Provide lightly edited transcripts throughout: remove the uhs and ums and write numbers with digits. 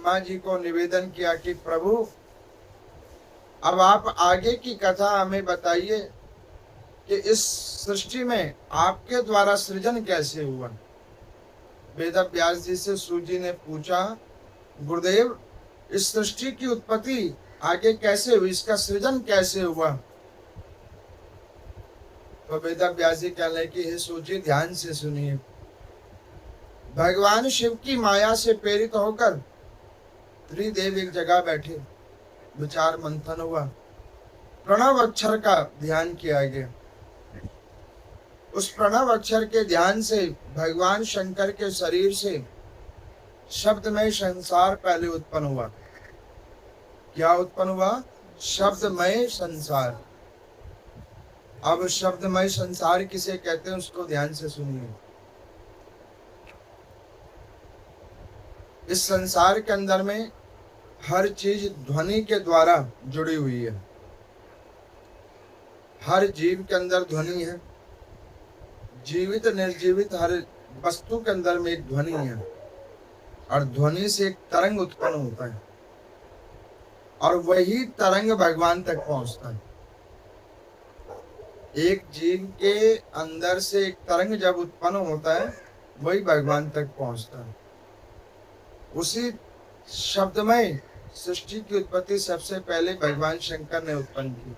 ब्रह्मा जी को निवेदन किया कि प्रभु अब आप आगे की कथा हमें बताइए कि इस सृष्टि में आपके द्वारा सृजन कैसे हुआ। वेद व्यास जी से सूजी ने पूछा, गुरुदेव इस सृष्टि की उत्पत्ति आगे कैसे हुई, इसका सृजन कैसे हुआ। तो वेद व्यास जी कहने लगे कि हे सूजी ध्यान से सुनिए। भगवान शिव की माया से प्रेरित होकर त्रिदेव एक जगह बैठे, विचार मंथन हुआ, प्रणव अक्षर का ध्यान किया गया। उस प्रणव अक्षर के ध्यान से भगवान शंकर के शरीर से शब्दमय संसार पहले उत्पन्न हुआ। क्या उत्पन्न हुआ? शब्दमय संसार। अब शब्दमय संसार किसे कहते हैं उसको ध्यान से सुनिए। इस संसार के अंदर में हर चीज ध्वनि के द्वारा जुड़ी हुई है। हर जीव के अंदर ध्वनि है, जीवित निर्जीवित हर वस्तु के अंदर में एक ध्वनि है, और ध्वनि से एक तरंग उत्पन्न होता है, और वही तरंग भगवान तक पहुंचता है। एक जीव के अंदर से एक तरंग जब उत्पन्न होता है वही भगवान तक पहुंचता है। उसी शब्दमय सृष्टि की उत्पत्ति सबसे पहले भगवान शंकर ने उत्पन्न की।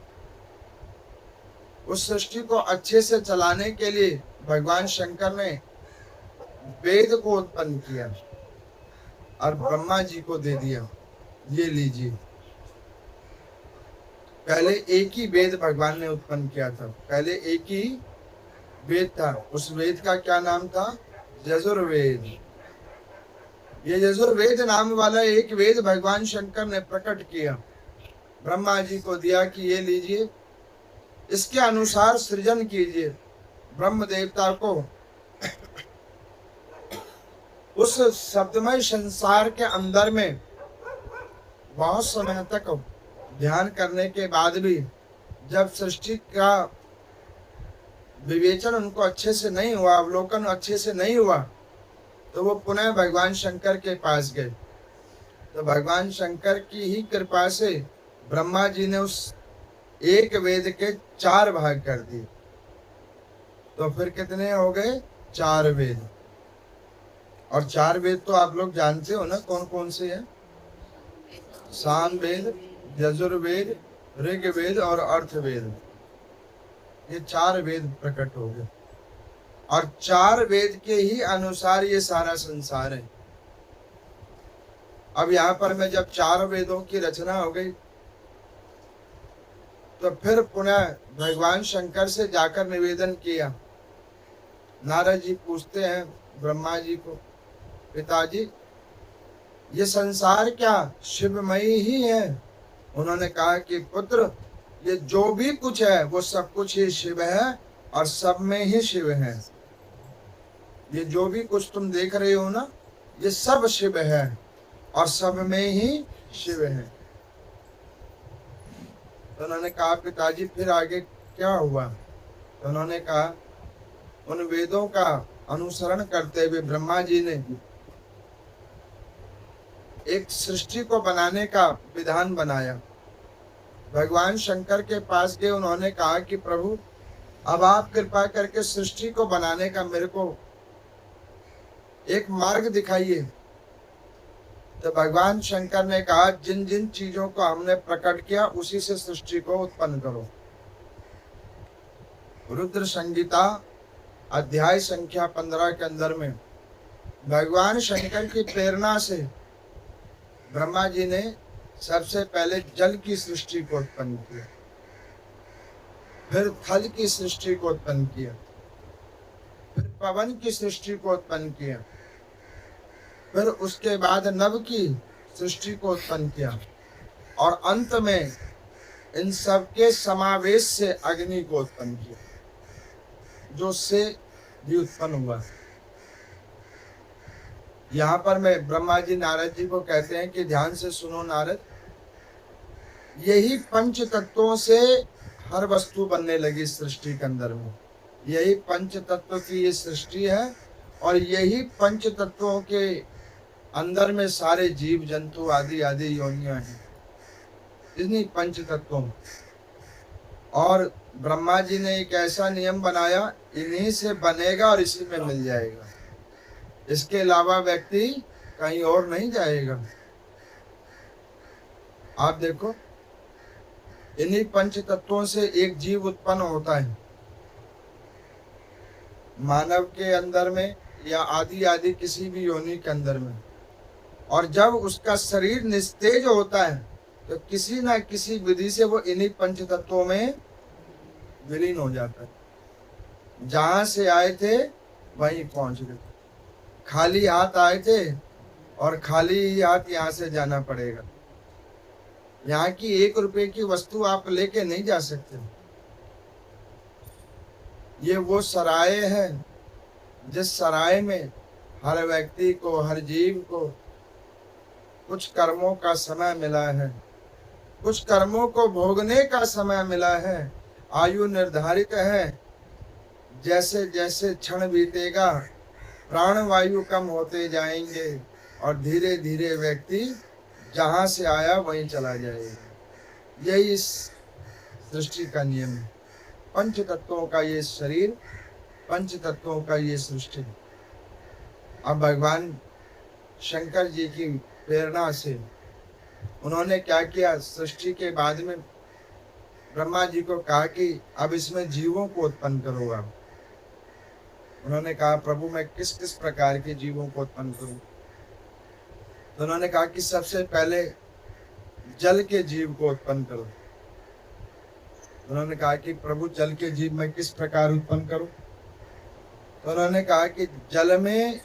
उस सृष्टि को अच्छे से चलाने के लिए भगवान शंकर ने वेद को उत्पन्न किया और ब्रह्मा जी को दे दिया, ये लीजिए। पहले एक ही वेद भगवान ने उत्पन्न किया था, पहले एक ही वेद था। उस वेद का क्या नाम था? यजुर्वेद। ये यजुर्वेद नाम वाला एक वेद भगवान शंकर ने प्रकट किया, ब्रह्मा जी को दिया कि ये लीजिए, इसके अनुसार सृजन कीजिए। ब्रह्म देवता को उस शब्दमय संसार के अंदर में बहुत समय तक ध्यान करने के बाद भी जब सृष्टि का विवेचन उनको अच्छे से नहीं हुआ, अवलोकन अच्छे से नहीं हुआ, तो वो पुनः भगवान शंकर के पास गए। तो भगवान शंकर की ही कृपा से ब्रह्मा जी ने उस एक वेद के 4 भाग कर दिए। तो फिर कितने हो गए? 4 वेद। और 4 वेद तो आप लोग जानते हो ना कौन कौन से हैं? सामवेद, यजुर्वेद, ऋग्वेद और अर्थवेद। ये 4 वेद प्रकट हो गए, और 4 वेद के ही अनुसार ये सारा संसार है। अब यहाँ पर मैं जब 4 वेदों की रचना हो गई तो फिर पुनः भगवान शंकर से जाकर निवेदन किया। नारद जी पूछते हैं ब्रह्मा जी को, पिताजी ये संसार क्या शिवमयी ही है? उन्होंने कहा कि पुत्र, ये जो भी कुछ है वो सब कुछ ही शिव है, और सब में ही शिव है। ये जो भी कुछ तुम देख रहे हो ना, ये सब शिव है और सब में ही शिव है। तो उन्होंने कहा पिताजी फिर आगे क्या हुआ? तो उन्होंने कहा उन वेदों का अनुसरण करते हुए ब्रह्मा जी ने एक सृष्टि को बनाने का विधान बनाया। भगवान शंकर के पास गए, उन्होंने कहा कि प्रभु अब आप कृपा करके सृष्टि को बनाने का मेरे को एक मार्ग दिखाइए। तो भगवान शंकर ने कहा जिन जिन चीजों को हमने प्रकट किया उसी से सृष्टि को उत्पन्न करो। रुद्र संगीता अध्याय संख्या 15 के अंदर में भगवान शंकर की प्रेरणा से ब्रह्मा जी ने सबसे पहले जल की सृष्टि को उत्पन्न किया, फिर थल की सृष्टि को उत्पन्न किया, फिर पवन की सृष्टि को उत्पन्न किया, फिर उसके बाद नभ की सृष्टि को उत्पन्न किया, और अंत में इन सबके समावेश से अग्नि को उत्पन्न किया, जो से भी उत्पन्न हुआ। यहाँ पर मैं ब्रह्मा जी नारद जी को कहते हैं कि ध्यान से सुनो नारद, यही पंच तत्वों से हर वस्तु बनने लगी सृष्टि के अंदर में। यही पंच तत्व की ये सृष्टि है, और यही पंच तत्वों के अंदर में सारे जीव जंतु आदि आदि योनियां हैं इन्हीं पंच तत्वों में। और ब्रह्मा जी ने एक ऐसा नियम बनाया, इन्हीं से बनेगा और इसी में मिल जाएगा, इसके अलावा व्यक्ति कहीं और नहीं जाएगा। आप देखो, इन्हीं पंच तत्वों से एक जीव उत्पन्न होता है मानव के अंदर में या आदि आदि किसी भी योनि के अंदर में। और जब उसका शरीर निस्तेज होता है तो किसी ना किसी विधि से वो इन्हीं पंच तत्वों में विलीन हो जाता है। जहां से आए थे वहीं पहुंच गए। खाली हाथ आए थे और खाली ही हाथ यहाँ से जाना पड़ेगा। यहाँ की 1 रुपए की वस्तु आप लेके नहीं जा सकते। ये वो सराय है जिस सराय में हर व्यक्ति को, हर जीव को कुछ कर्मों का समय मिला है, कुछ कर्मों को भोगने का समय मिला है। आयु निर्धारित है, जैसे जैसे क्षण बीतेगा प्राण वायु कम होते जाएंगे और धीरे धीरे व्यक्ति जहां से आया वहीं चला जाएगा। यही इस सृष्टि का नियम है। पंच तत्वों का ये शरीर, पंच तत्वों का ये सृष्टि। अब भगवान शंकर जी की प्रेरणा से उन्होंने क्या किया, सृष्टि के बाद में ब्रह्मा जी को कहा कि अब इसमें जीवों को उत्पन्न करो। आप उन्होंने कहा, प्रभु मैं किस किस प्रकार के जीवों को उत्पन्न करूं? तो उन्होंने कहा कि सबसे पहले जल के जीव को उत्पन्न करो। उन्होंने कहा कि प्रभु जल के जीव मैं किस प्रकार उत्पन्न करूं? तो उन्होंने कहा कि जल में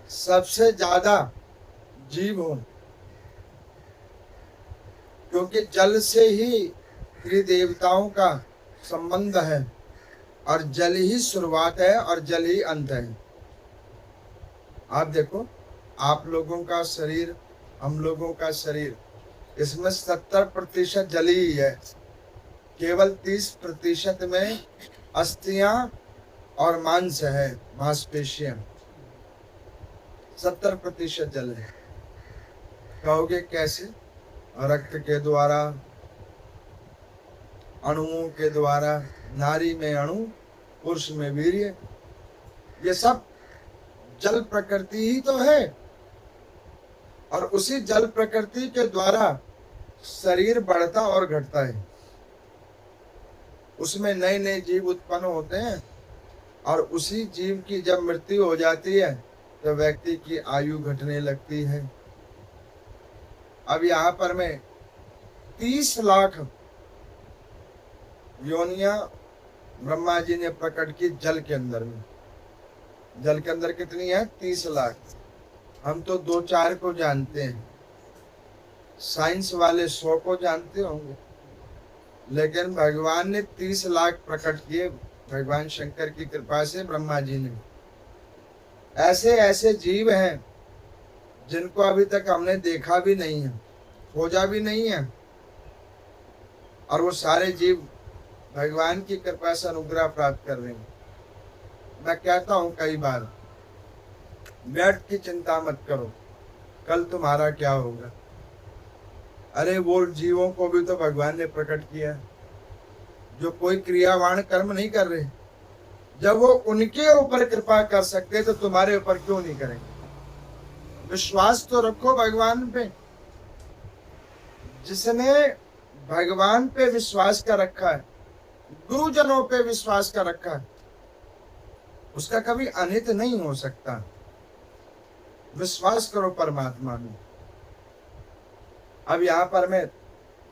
सबसे ज्यादा जीव हो, क्योंकि जल से ही त्रिदेवताओं का संबंध है और जल ही शुरुआत है और जल ही अंत है। आप देखो, आप लोगों का शरीर, हम लोगों का शरीर, इसमें 70% जल ही है। केवल 30% में अस्थियां और मांस है, मांसपेशियां। 70% जल है। कहोगे कैसे? रक्त के द्वारा, अणुओं के द्वारा। नारी में अणु, पुरुष में वीर्य। ये सब जल प्रकृति ही तो है। और उसी जल प्रकृति के द्वारा शरीर बढ़ता और घटता है। उसमें नए नए जीव उत्पन्न होते हैं और उसी जीव की जब मृत्यु हो जाती है तो व्यक्ति की आयु घटने लगती है। अब यहाँ पर मैं 30 लाख योनियां ब्रह्मा जी ने प्रकट की जल के अंदर में। जल के अंदर कितनी है? 30 लाख। हम तो 2-4 को जानते हैं, साइंस वाले 100 को जानते होंगे, लेकिन भगवान ने 30 लाख प्रकट किए। भगवान शंकर की कृपा से ब्रह्मा जी ने। ऐसे ऐसे जीव हैं जिनको अभी तक हमने देखा भी नहीं है, खोजा भी नहीं है, और वो सारे जीव भगवान की कृपा से अनुग्रह प्राप्त कर रहे हैं। मैं कहता हूं कई बार, बैठ की चिंता मत करो, कल तुम्हारा क्या होगा। अरे वो जीवों को भी तो भगवान ने प्रकट किया है जो कोई क्रियावान कर्म नहीं कर रहे। जब वो उनके ऊपर कृपा कर सकते तो तुम्हारे ऊपर क्यों नहीं करेंगे? विश्वास तो रखो भगवान पे। जिसने भगवान पे विश्वास कर रखा है, गुरुजनों पे विश्वास कर रखा है, उसका कभी अनित नहीं हो सकता। विश्वास करो परमात्मा में। अब यहां पर मैं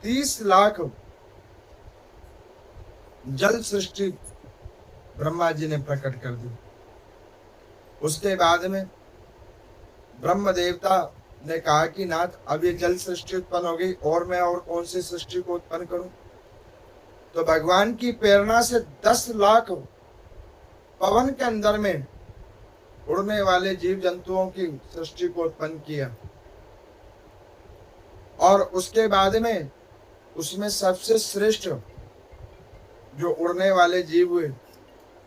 30 लाख जल सृष्टि ब्रह्मा जी ने प्रकट कर दी। उसके बाद में ब्रह्म देवता ने कहा कि नाथ अब ये जल सृष्टि उत्पन्न हो गई, और मैं और कौन सी सृष्टि को उत्पन्न करूं? तो भगवान की प्रेरणा से 10 लाख पवन के अंदर में उड़ने वाले जीव जंतुओं की सृष्टि को उत्पन्न किया। और उसके बाद में उसमें सबसे श्रेष्ठ जो उड़ने वाले जीव हुए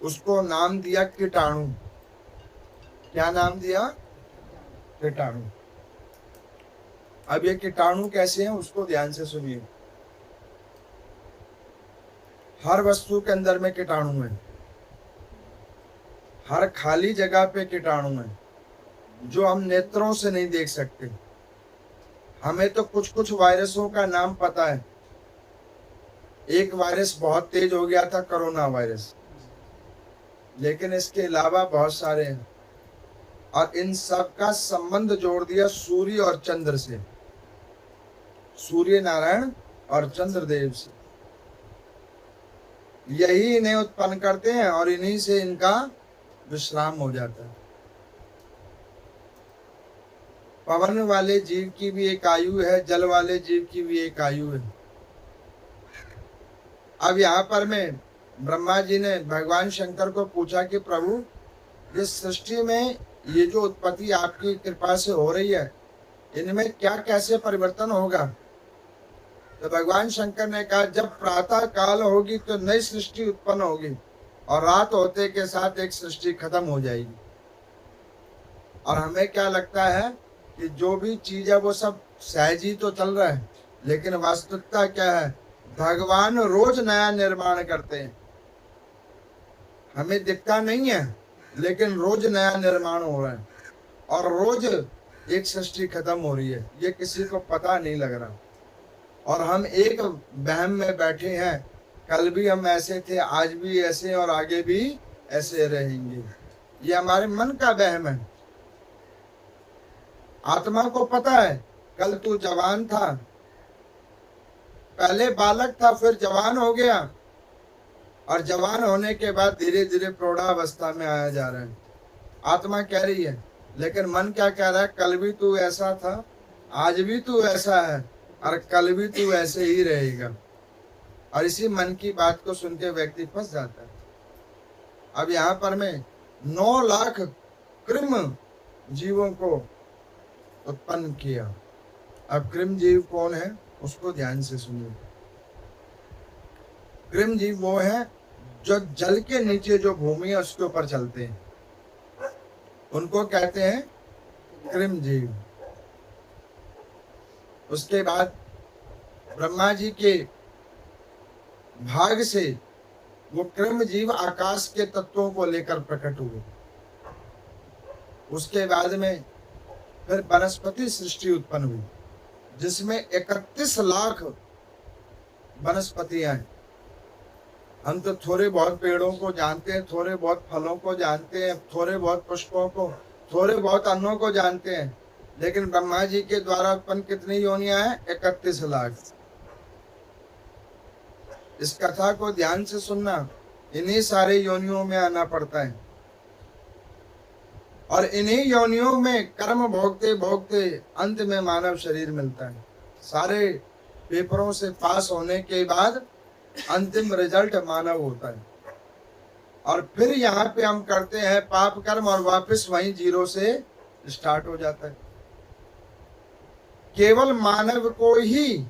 उसको नाम दिया कीटाणु। क्या नाम दिया? कीटाणु। अब ये कीटाणु कैसे हैं उसको ध्यान से सुनिए। हर वस्तु के अंदर में कीटाणु है, हर खाली जगह पे कीटाणु है, जो हम नेत्रों से नहीं देख सकते। हमें तो कुछ कुछ वायरसों का नाम पता है। एक वायरस बहुत तेज हो गया था, कोरोना वायरस, लेकिन इसके अलावा बहुत सारे हैं, और इन सब का संबंध जोड़ दिया सूर्य और चंद्र से, सूर्य नारायण और चंद्रदेव से। यही इन्हें उत्पन्न करते हैं और इन्हीं से इनका विश्राम हो जाता है। पवन वाले जीव की भी एक आयु है, जल वाले जीव की भी एक आयु है। अब यहाँ पर में ब्रह्मा जी ने भगवान शंकर को पूछा कि प्रभु, इस सृष्टि में ये जो उत्पत्ति आपकी कृपा से हो रही है, इनमें क्या कैसे परिवर्तन होगा? तो भगवान शंकर ने कहा, जब प्रातः काल होगी तो नई सृष्टि उत्पन्न होगी, और रात होते के साथ एक सृष्टि खत्म हो जाएगी। और हमें क्या लगता है कि जो भी चीज है वो सब सहज ही तो चल रहा है, लेकिन वास्तविकता क्या है? भगवान रोज नया निर्माण करते हैं। हमें दिखता नहीं है, लेकिन रोज नया निर्माण हो रहा है, और रोज एक सृष्टि खत्म हो रही है। ये किसी को पता नहीं लग रहा, और हम एक वहम में बैठे हैं, कल भी हम ऐसे थे, आज भी ऐसे, और आगे भी ऐसे रहेंगे। ये हमारे मन का वहम है। आत्मा को पता है, कल तू जवान था, पहले बालक था, फिर जवान हो गया, और जवान होने के बाद धीरे धीरे प्रौढ़ावस्था में आया जा रहा है। आत्मा कह रही है, लेकिन मन क्या कह रहा है? कल भी तू ऐसा था, आज भी तू ऐसा है, और कल भी तू ऐसे ही रहेगा। और इसी मन की बात को सुन के व्यक्ति फंस जाता है। अब यहाँ पर मैं 9 लाख कृम जीवों को उत्पन्न किया। अब कृम जीव कौन है उसको ध्यान से सुनिए। कृम जीव वो है जो जल के नीचे जो भूमि है उसके ऊपर चलते हैं, उनको कहते हैं कृम जीव। उसके बाद ब्रह्मा जी के भाग से वो कृम जीव आकाश के तत्वों को लेकर प्रकट हुए। उसके बाद में फिर वनस्पति सृष्टि उत्पन्न हुई, जिसमें 31 लाख वनस्पतियां हैं। हम तो थोड़े बहुत पेड़ों को जानते हैं, थोड़े बहुत फलों को जानते हैं, थोड़े बहुत पुष्पों को, थोड़े बहुत अन्नों को जानते हैं, लेकिन ब्रह्मा जी के द्वारा उत्पन्न कितनी योनियां हैं? 31 लाख। इस कथा को ध्यान से सुनना, इन्हीं सारे योनियों में आना पड़ता है, और इन्हीं योनियों में कर्म भोगते भोगते अंत में मानव शरीर मिलता है। सारे पेपरों से पास होने के बाद अंतिम रिजल्ट मानव होता है, और फिर यहाँ पे हम करते हैं पाप कर्म, और वापस वहीं जीरो से स्टार्ट हो जाता है। केवल मानव को ही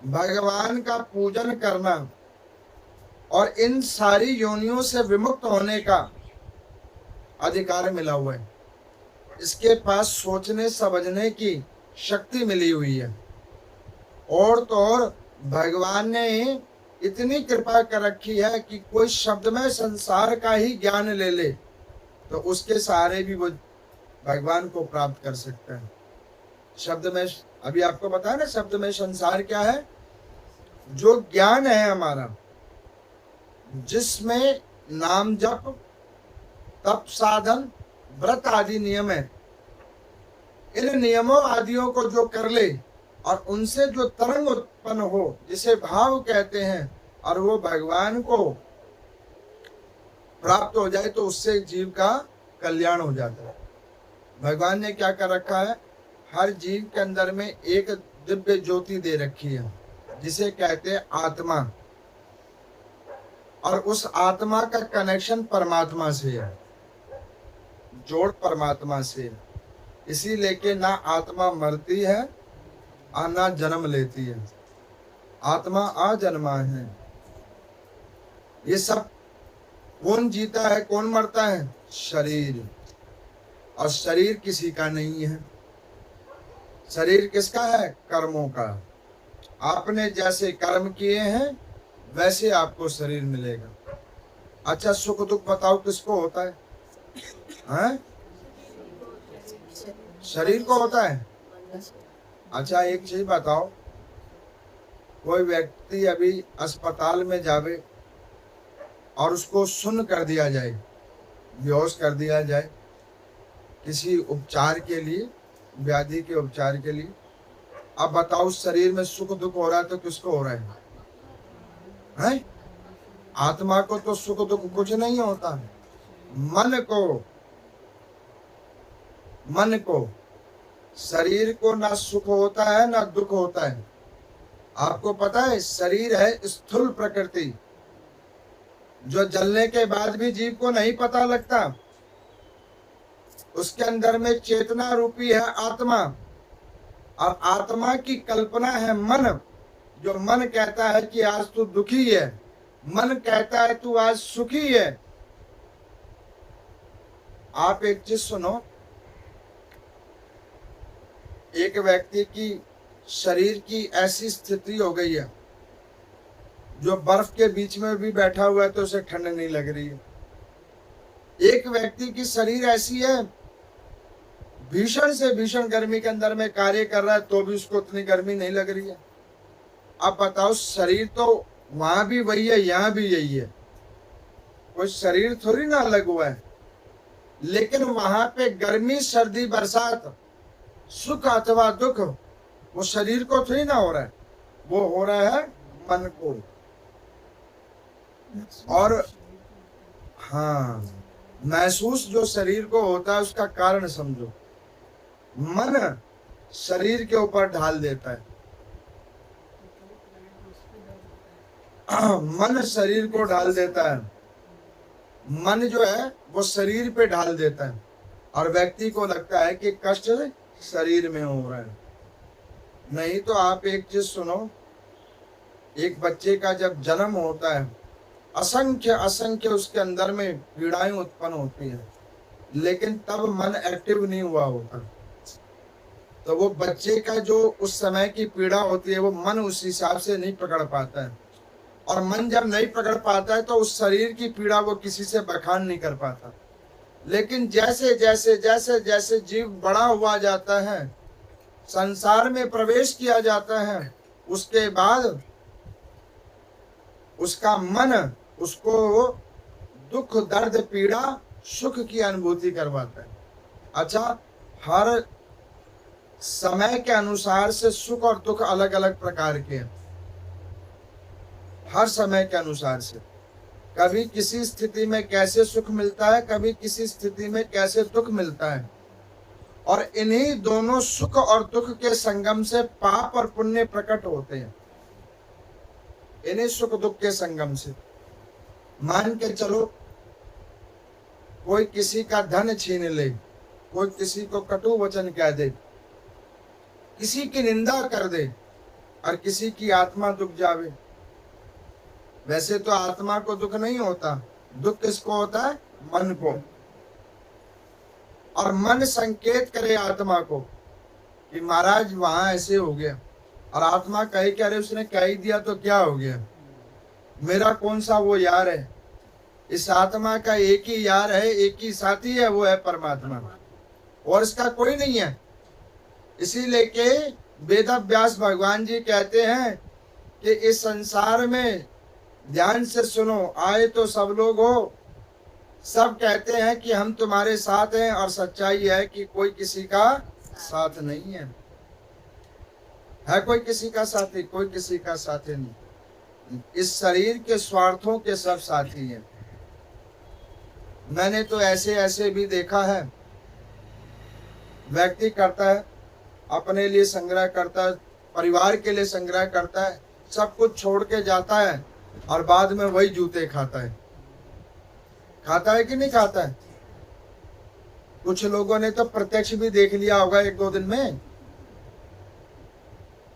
भगवान का पूजन करना और इन सारी योनियों से विमुक्त होने का अधिकार मिला हुआ है। इसके पास सोचने समझने की शक्ति मिली हुई है, और तो और भगवान ने इतनी कृपा कर रखी है कि कोई शब्द में संसार का ही ज्ञान ले ले तो उसके सहारे भी वो भगवान को प्राप्त कर सकता है। शब्द में, अभी आपको बताया ना, शब्द में संसार क्या है? जो ज्ञान है हमारा, जिसमें नाम जप, तप साधन, व्रत आदि नियम है। इन नियमों आदियों को जो कर ले और उनसे जो तरंग उत्पन्न हो, जिसे भाव कहते हैं, और वो भगवान को प्राप्त हो जाए, तो उससे जीव का कल्याण हो जाता है। भगवान ने क्या कर रखा है? हर जीव के अंदर में एक दिव्य ज्योति दे रखी है, जिसे कहते हैं आत्मा, और उस आत्मा का कनेक्शन परमात्मा से है, जोड़ परमात्मा से। इसी लेके ना आत्मा मरती है और ना जन्म लेती है, आत्मा अजन्मा है। ये सब कौन जीता है, कौन मरता है? शरीर, और शरीर किसी का नहीं है। शरीर किसका है? कर्मों का। आपने जैसे कर्म किए हैं वैसे आपको शरीर मिलेगा। अच्छा, सुख दुख बताओ किसको होता है? हैं? शरीर को होता है। अच्छा, एक चीज बताओ, कोई व्यक्ति अभी अस्पताल में जावे और उसको सुन्न कर दिया जाए, बेहोश कर दिया जाए किसी उपचार के लिए, व्याधि के उपचार के लिए, अब बताओ शरीर में सुख दुख हो रहा है तो किसको हो रहा है? हैं? आत्मा को तो सुख दुख कुछ नहीं होता। मन को शरीर को ना सुख होता है ना दुख होता है। आपको पता है शरीर है स्थूल प्रकृति, जो जलने के बाद भी जीव को नहीं पता लगता। उसके अंदर में चेतना रूपी है आत्मा, और आत्मा की कल्पना है मन। जो मन कहता है कि आज तू दुखी है, मन कहता है तू आज सुखी है। आप एक चीज सुनो, एक व्यक्ति की शरीर की ऐसी स्थिति हो गई है, जो बर्फ के बीच में भी बैठा हुआ है तो उसे ठंड नहीं लग रही है। एक व्यक्ति की शरीर ऐसी है, भीषण से भीषण गर्मी के अंदर में कार्य कर रहा है तो भी उसको उतनी गर्मी नहीं लग रही है। अब बताओ, शरीर तो वहां भी वही है, यहां भी यही है, कोई शरीर थोड़ी ना अलग हुआ है। लेकिन वहां पे गर्मी सर्दी बरसात सुख अथवा दुख वो शरीर को थोड़ी ना हो रहा है, वो हो रहा है मन को। और हाँ, महसूस जो शरीर को होता है उसका कारण समझो, मन शरीर के ऊपर ढाल देता है। मन शरीर को ढाल देता है, मन जो है वो शरीर पे ढाल देता है, और व्यक्ति को लगता है कि कष्ट शरीर में हो रहा है। नहीं तो आप एक चीज सुनो, एक बच्चे का जब जन्म होता है असंख्य असंख्य उसके अंदर में पीड़ाएं उत्पन्न होती हैं, लेकिन तब मन एक्टिव नहीं हुआ होता। तो वो बच्चे का जो उस समय की पीड़ा होती है वो मन उस हिसाब से नहीं पकड़ पाता है, और मन जब नहीं पकड़ पाता है तो उस शरीर की पीड़ा वो किसी से बखान नहीं कर पाता। लेकिन जैसे जैसे जैसे जैसे जीव बड़ा हुआ जाता है, संसार में प्रवेश किया जाता है, उसके बाद उसका मन उसको दुख दर्द पीड़ा सुख की अनुभूति करवाता है। अच्छा, हर समय के अनुसार से सुख और दुख अलग अलग प्रकार के हैं। हर समय के अनुसार से कभी किसी स्थिति में कैसे सुख मिलता है, कभी किसी स्थिति में कैसे दुख मिलता है, और इन्हीं दोनों सुख और दुख के संगम से पाप और पुण्य प्रकट होते हैं। इन्हीं सुख दुख के संगम से मान के चलो, कोई किसी का धन छीन ले, कोई किसी को कटु वचन कह दे, किसी की निंदा कर दे, और किसी की आत्मा दुख जावे। वैसे तो आत्मा को दुख नहीं होता, दुख किसको होता है? मन को। और मन संकेत करे आत्मा को कि महाराज वहां ऐसे हो गया, और आत्मा कहे क्या रे, उसने कह ही दिया तो क्या हो गया, मेरा कौन सा वो यार है। इस आत्मा का एक ही यार है, एक ही साथी है, वो है परमात्मा, और इसका कोई नहीं है। इसीलिए के वेद व्यास भगवान जी कहते हैं कि इस संसार में ध्यान से सुनो, आए तो सब लोग हो, सब कहते हैं कि हम तुम्हारे साथ हैं, और सच्चाई है कि कोई किसी का साथ नहीं है। है कोई किसी का साथी? कोई किसी का साथी नहीं। इस शरीर के स्वार्थों के सब साथी हैं। मैंने तो ऐसे ऐसे भी देखा है, व्यक्ति करता है, अपने लिए संग्रह करता है, परिवार के लिए संग्रह करता है, सब कुछ छोड़ के जाता है, और बाद में वही जूते खाता है। खाता है कि नहीं खाता है? कुछ लोगों ने तो प्रत्यक्ष भी देख लिया होगा एक दो दिन में।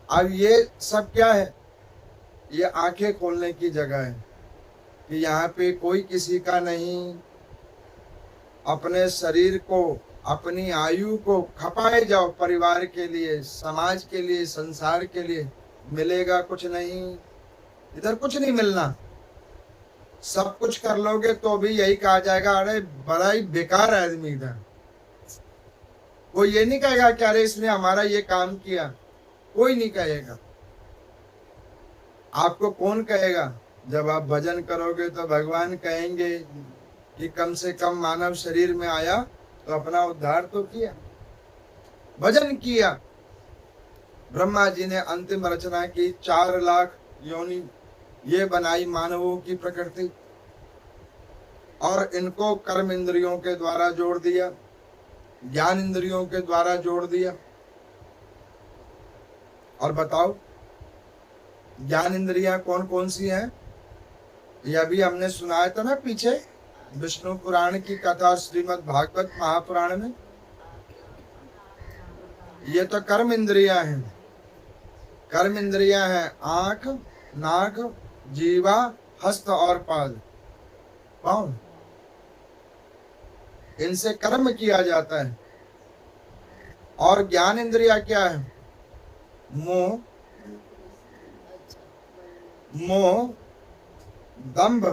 अब ये सब क्या है? ये आंखें खोलने की जगह है कि यहाँ पे कोई किसी का नहीं। अपने शरीर को अपनी आयु को खपाए जाओ परिवार के लिए, समाज के लिए, संसार के लिए, मिलेगा कुछ नहीं। इधर कुछ नहीं मिलना। सब कुछ कर लोगे तो भी यही कहा जाएगा, अरे बड़ा ही बेकार आदमी था। कोई ये नहीं कहेगा कि अरे इसने हमारा ये काम किया, कोई नहीं कहेगा। आपको कौन कहेगा? जब आप भजन करोगे तो भगवान कहेंगे कि कम से कम मानव शरीर में आया तो अपना उद्धार तो किया, भजन किया। ब्रह्मा जी ने अंतिम रचना की, 4 लाख योनि ये बनाई मानवों की प्रकृति, और इनको कर्म इंद्रियों के द्वारा जोड़ दिया, ज्ञान इंद्रियों के द्वारा जोड़ दिया। और बताओ ज्ञान इंद्रियां कौन कौन सी हैं? ये अभी हमने सुनाया था ना पीछे विष्णु पुराण की कथा और श्रीमद् भागवत महापुराण में। ये तो कर्म इंद्रियां हैं। कर्म इंद्रियां हैं आंख, नाक, जीवा, हस्त और पाद, पाँव। इनसे कर्म किया जाता है। और ज्ञान इंद्रिया क्या है? मोह, मोह, दंभ,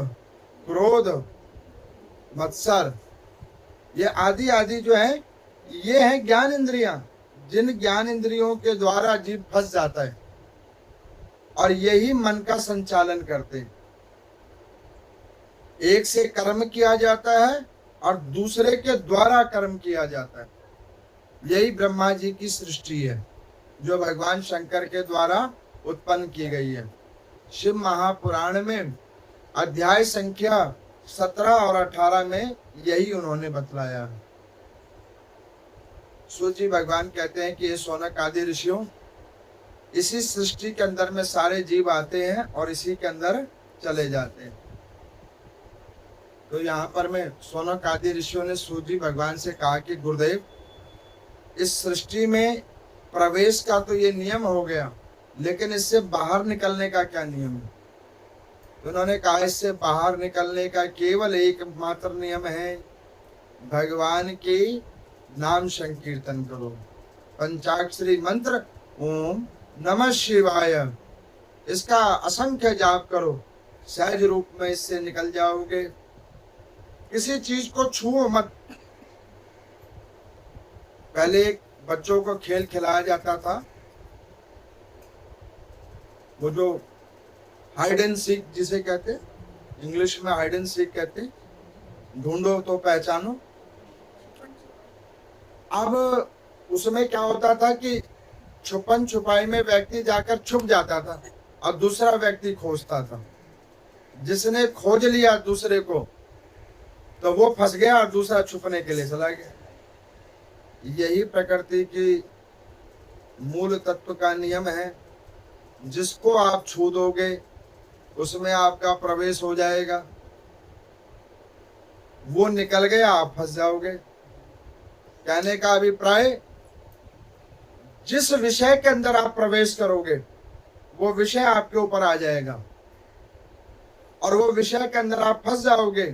क्रोध, मत्सर, ये आदि आदि जो है, ये है ज्ञान इंद्रियां, जिन ज्ञान इंद्रियों के द्वारा जीव फंस जाता है और यही मन का संचालन करते हैं। एक से कर्म किया जाता है और दूसरे के द्वारा कर्म किया जाता है। यही ब्रह्मा जी की सृष्टि है जो भगवान शंकर के द्वारा उत्पन्न की गई है। शिव महापुराण में अध्याय संख्या 17 और 18 में यही उन्होंने बतलाया है। सूची भगवान कहते हैं कि ये सोनक आदि ऋषियों, इसी सृष्टि के अंदर में सारे जीव आते हैं और इसी के अंदर चले जाते हैं। तो यहाँ पर में सोनक आदि ऋषियों ने सूजी भगवान से कहा कि गुरुदेव, इस सृष्टि में प्रवेश का तो ये नियम हो गया, लेकिन इससे बाहर निकलने का क्या नियम है? तो उन्होंने कहा इससे बाहर निकलने का केवल एकमात्र नियम है, भगवान की नाम संकीर्तन करो, पंचाक्षरी मंत्र ओम नमः शिवाय, इसका असंख्य जाप करो, सहज रूप में इससे निकल जाओगे। किसी चीज को छुओ मत। पहले बच्चों को खेल खिलाया जाता था, वो जो हाइड एंड सीक जिसे कहते, इंग्लिश में हाइड एंड सीक कहते, ढूंढो तो पहचानो। अब उसमें क्या होता था कि छुपन छुपाई में व्यक्ति जाकर छुप जाता था और दूसरा व्यक्ति खोजता था। जिसने खोज लिया दूसरे को तो वो फंस गया और दूसरा छुपने के लिए चला गया। यही प्रकृति की मूल तत्व का नियम है। जिसको आप छू दोगे उसमें आपका प्रवेश हो जाएगा, वो निकल गया आप फंस जाओगे। कहने का अभिप्राय, जिस विषय के अंदर आप प्रवेश करोगे वो विषय आपके ऊपर आ जाएगा और वो विषय के अंदर आप फंस जाओगे,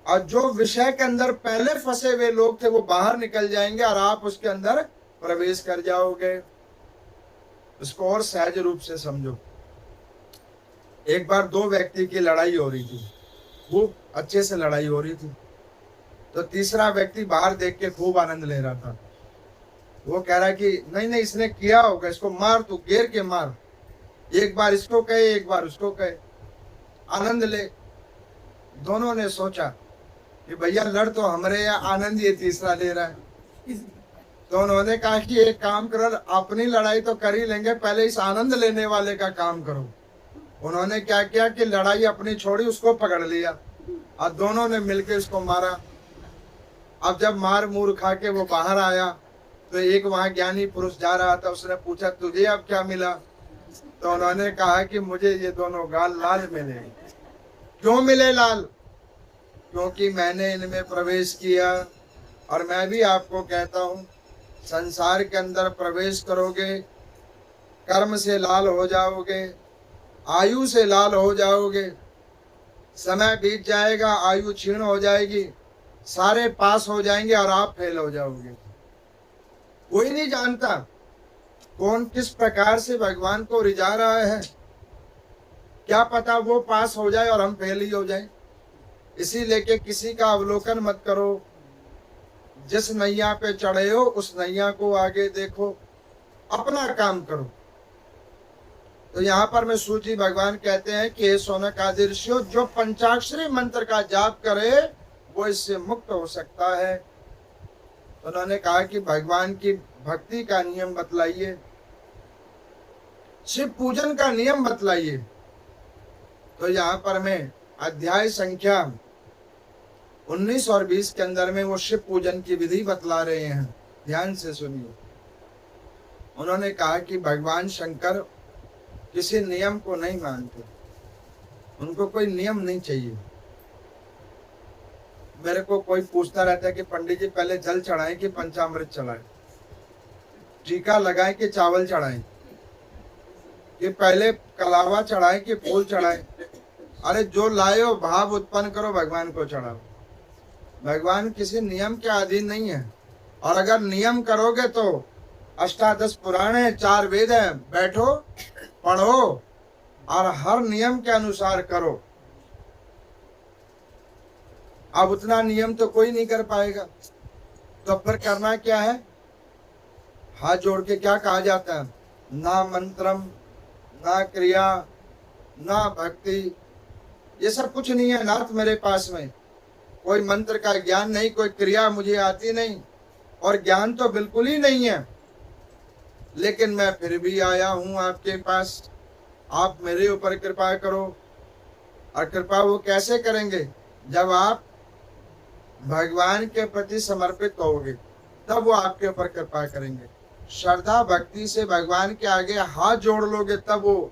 और जो विषय के अंदर पहले फंसे हुए लोग थे वो बाहर निकल जाएंगे और आप उसके अंदर प्रवेश कर जाओगे। इसको और सहज रूप से समझो। एक बार 2 व्यक्ति की लड़ाई हो रही थी, खूब अच्छे से लड़ाई हो रही थी। तो तीसरा व्यक्ति बाहर देख के खूब आनंद ले रहा था। वो कह रहा है कि नहीं नहीं इसने किया होगा, इसको मार, तू घेर के मार, एक बार इसको कहे एक बार उसको कहे, आनंद ले। दोनों ने सोचा कि भैया लड़ तो हमरे यहाँ, आनंद ये तीसरा ले रहा है। तो उन्होंने कहा कि एक काम करो, अपनी लड़ाई तो कर ही लेंगे, पहले इस आनंद लेने वाले का काम करो। उन्होंने क्या किया कि लड़ाई अपनी छोड़ी, उसको पकड़ लिया और दोनों ने मिलकर उसको मारा। अब जब मार मूर खा के वो बाहर आया तो एक वहां ज्ञानी पुरुष जा रहा था, उसने पूछा तुझे अब क्या मिला? तो उन्होंने कहा कि मुझे ये दोनों गाल लाल मिले। क्यों मिले लाल? क्योंकि मैंने इनमें प्रवेश किया। और मैं भी आपको कहता हूँ, संसार के अंदर प्रवेश करोगे, कर्म से लाल हो जाओगे, आयु से लाल हो जाओगे, समय बीत जाएगा, आयु क्षीण हो जाएगी, सारे पास हो जाएंगे और आप फेल हो जाओगे। कोई नहीं जानता कौन किस प्रकार से भगवान को रिझा रहा है, क्या पता वो पास हो जाए और हम फेल ही हो जाए। इसी लेके किसी का अवलोकन मत करो, जिस नैया पे चढ़े हो उस नैया को आगे देखो, अपना काम करो। तो यहाँ पर में सूजी भगवान कहते हैं कि हे शौनक आदि ऋषियों, जो पंचाक्षरी मंत्र का जाप करे वो इससे मुक्त हो सकता है। तो उन्होंने कहा कि भगवान की भक्ति का नियम बतलाइए, शिव पूजन का नियम बतलाइए। तो यहाँ पर मैं अध्याय संख्या 19 और 20 के अंदर में वो शिव पूजन की विधि बतला रहे हैं, ध्यान से सुनिए। उन्होंने कहा कि भगवान शंकर किसी नियम को नहीं मानते, उनको कोई नियम नहीं चाहिए। मेरे को कोई पूछता रहता है कि पंडित जी पहले जल चढ़ाएं कि पंचामृत चढ़ाएं, टीका लगाएं कि चावल चढ़ाएं, कि पहले कलावा चढ़ाएं कि फूल चढ़ाएं। अरे जो लाए हो भाव उत्पन्न करो, भगवान को चढ़ाओ। भगवान किसी नियम के अधीन नहीं है। और अगर नियम करोगे तो अष्टादश पुराण है, 4 वेद है, बैठो पढ़ो और हर नियम के अनुसार करो। अब उतना नियम तो कोई नहीं कर पाएगा, तो फिर करना क्या है? हाथ जोड़ के क्या कहा जाता है? ना मंत्रम, ना क्रिया, ना भक्ति, ये सब कुछ नहीं है नाथ मेरे पास में। कोई मंत्र का ज्ञान नहीं, कोई क्रिया मुझे आती नहीं, और ज्ञान तो बिल्कुल ही नहीं है। लेकिन मैं फिर भी आया हूं आपके पास, आप मेरे ऊपर कृपा करो। और कृपा वो कैसे करेंगे? जब आप भगवान के प्रति समर्पित होगे, तब वो आपके ऊपर कृपा करेंगे। श्रद्धा भक्ति से भगवान के आगे हाथ जोड़ लोगे, तब वो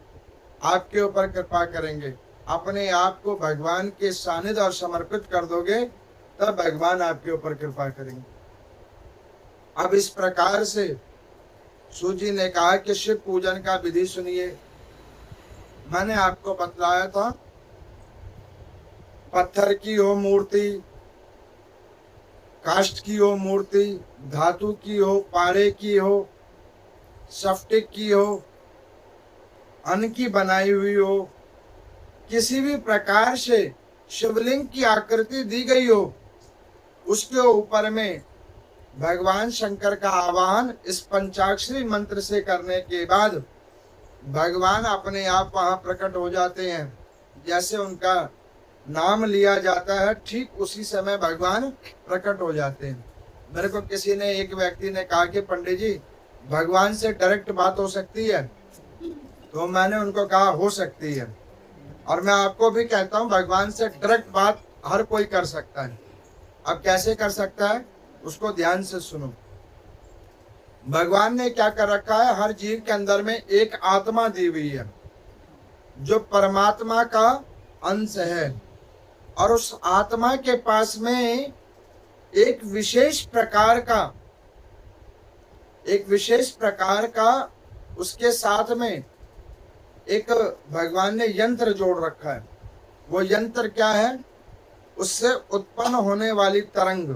आपके ऊपर कृपा करेंगे। अपने आप को भगवान के सानिध्य और समर्पित कर दोगे, तब भगवान आपके ऊपर कृपा करेंगे। अब इस प्रकार से सूजी ने कहा कि शिव पूजन का विधि सुनिए। मैंने आपको बतलाया था, पत्थर की हो मूर्ति, काष्ठ की हो मूर्ति, धातु की हो, पारे की हो, स्फटिक की हो, अन्न की बनाई हुई हो, किसी भी प्रकार से शिवलिंग की आकृति दी गई हो, उसके ऊपर में भगवान शंकर का आवाहन इस पंचाक्षरी मंत्र से करने के बाद भगवान अपने आप वहां प्रकट हो जाते हैं। जैसे उनका नाम लिया जाता है, ठीक उसी समय भगवान प्रकट हो जाते हैं। मेरे को किसी ने, एक व्यक्ति ने कहा कि पंडित जी भगवान से डायरेक्ट बात हो सकती है? तो मैंने उनको कहा हो सकती है, और मैं आपको भी कहता हूँ भगवान से डायरेक्ट बात हर कोई कर सकता है। अब कैसे कर सकता है, उसको ध्यान से सुनो। भगवान ने क्या कर रखा है, हर जीव के अंदर में एक आत्मा दी हुई है जो परमात्मा का अंश है, और उस आत्मा के पास में एक विशेष प्रकार का उसके साथ में एक भगवान ने यंत्र जोड़ रखा है। वो यंत्र क्या है? उससे उत्पन्न होने वाली तरंग।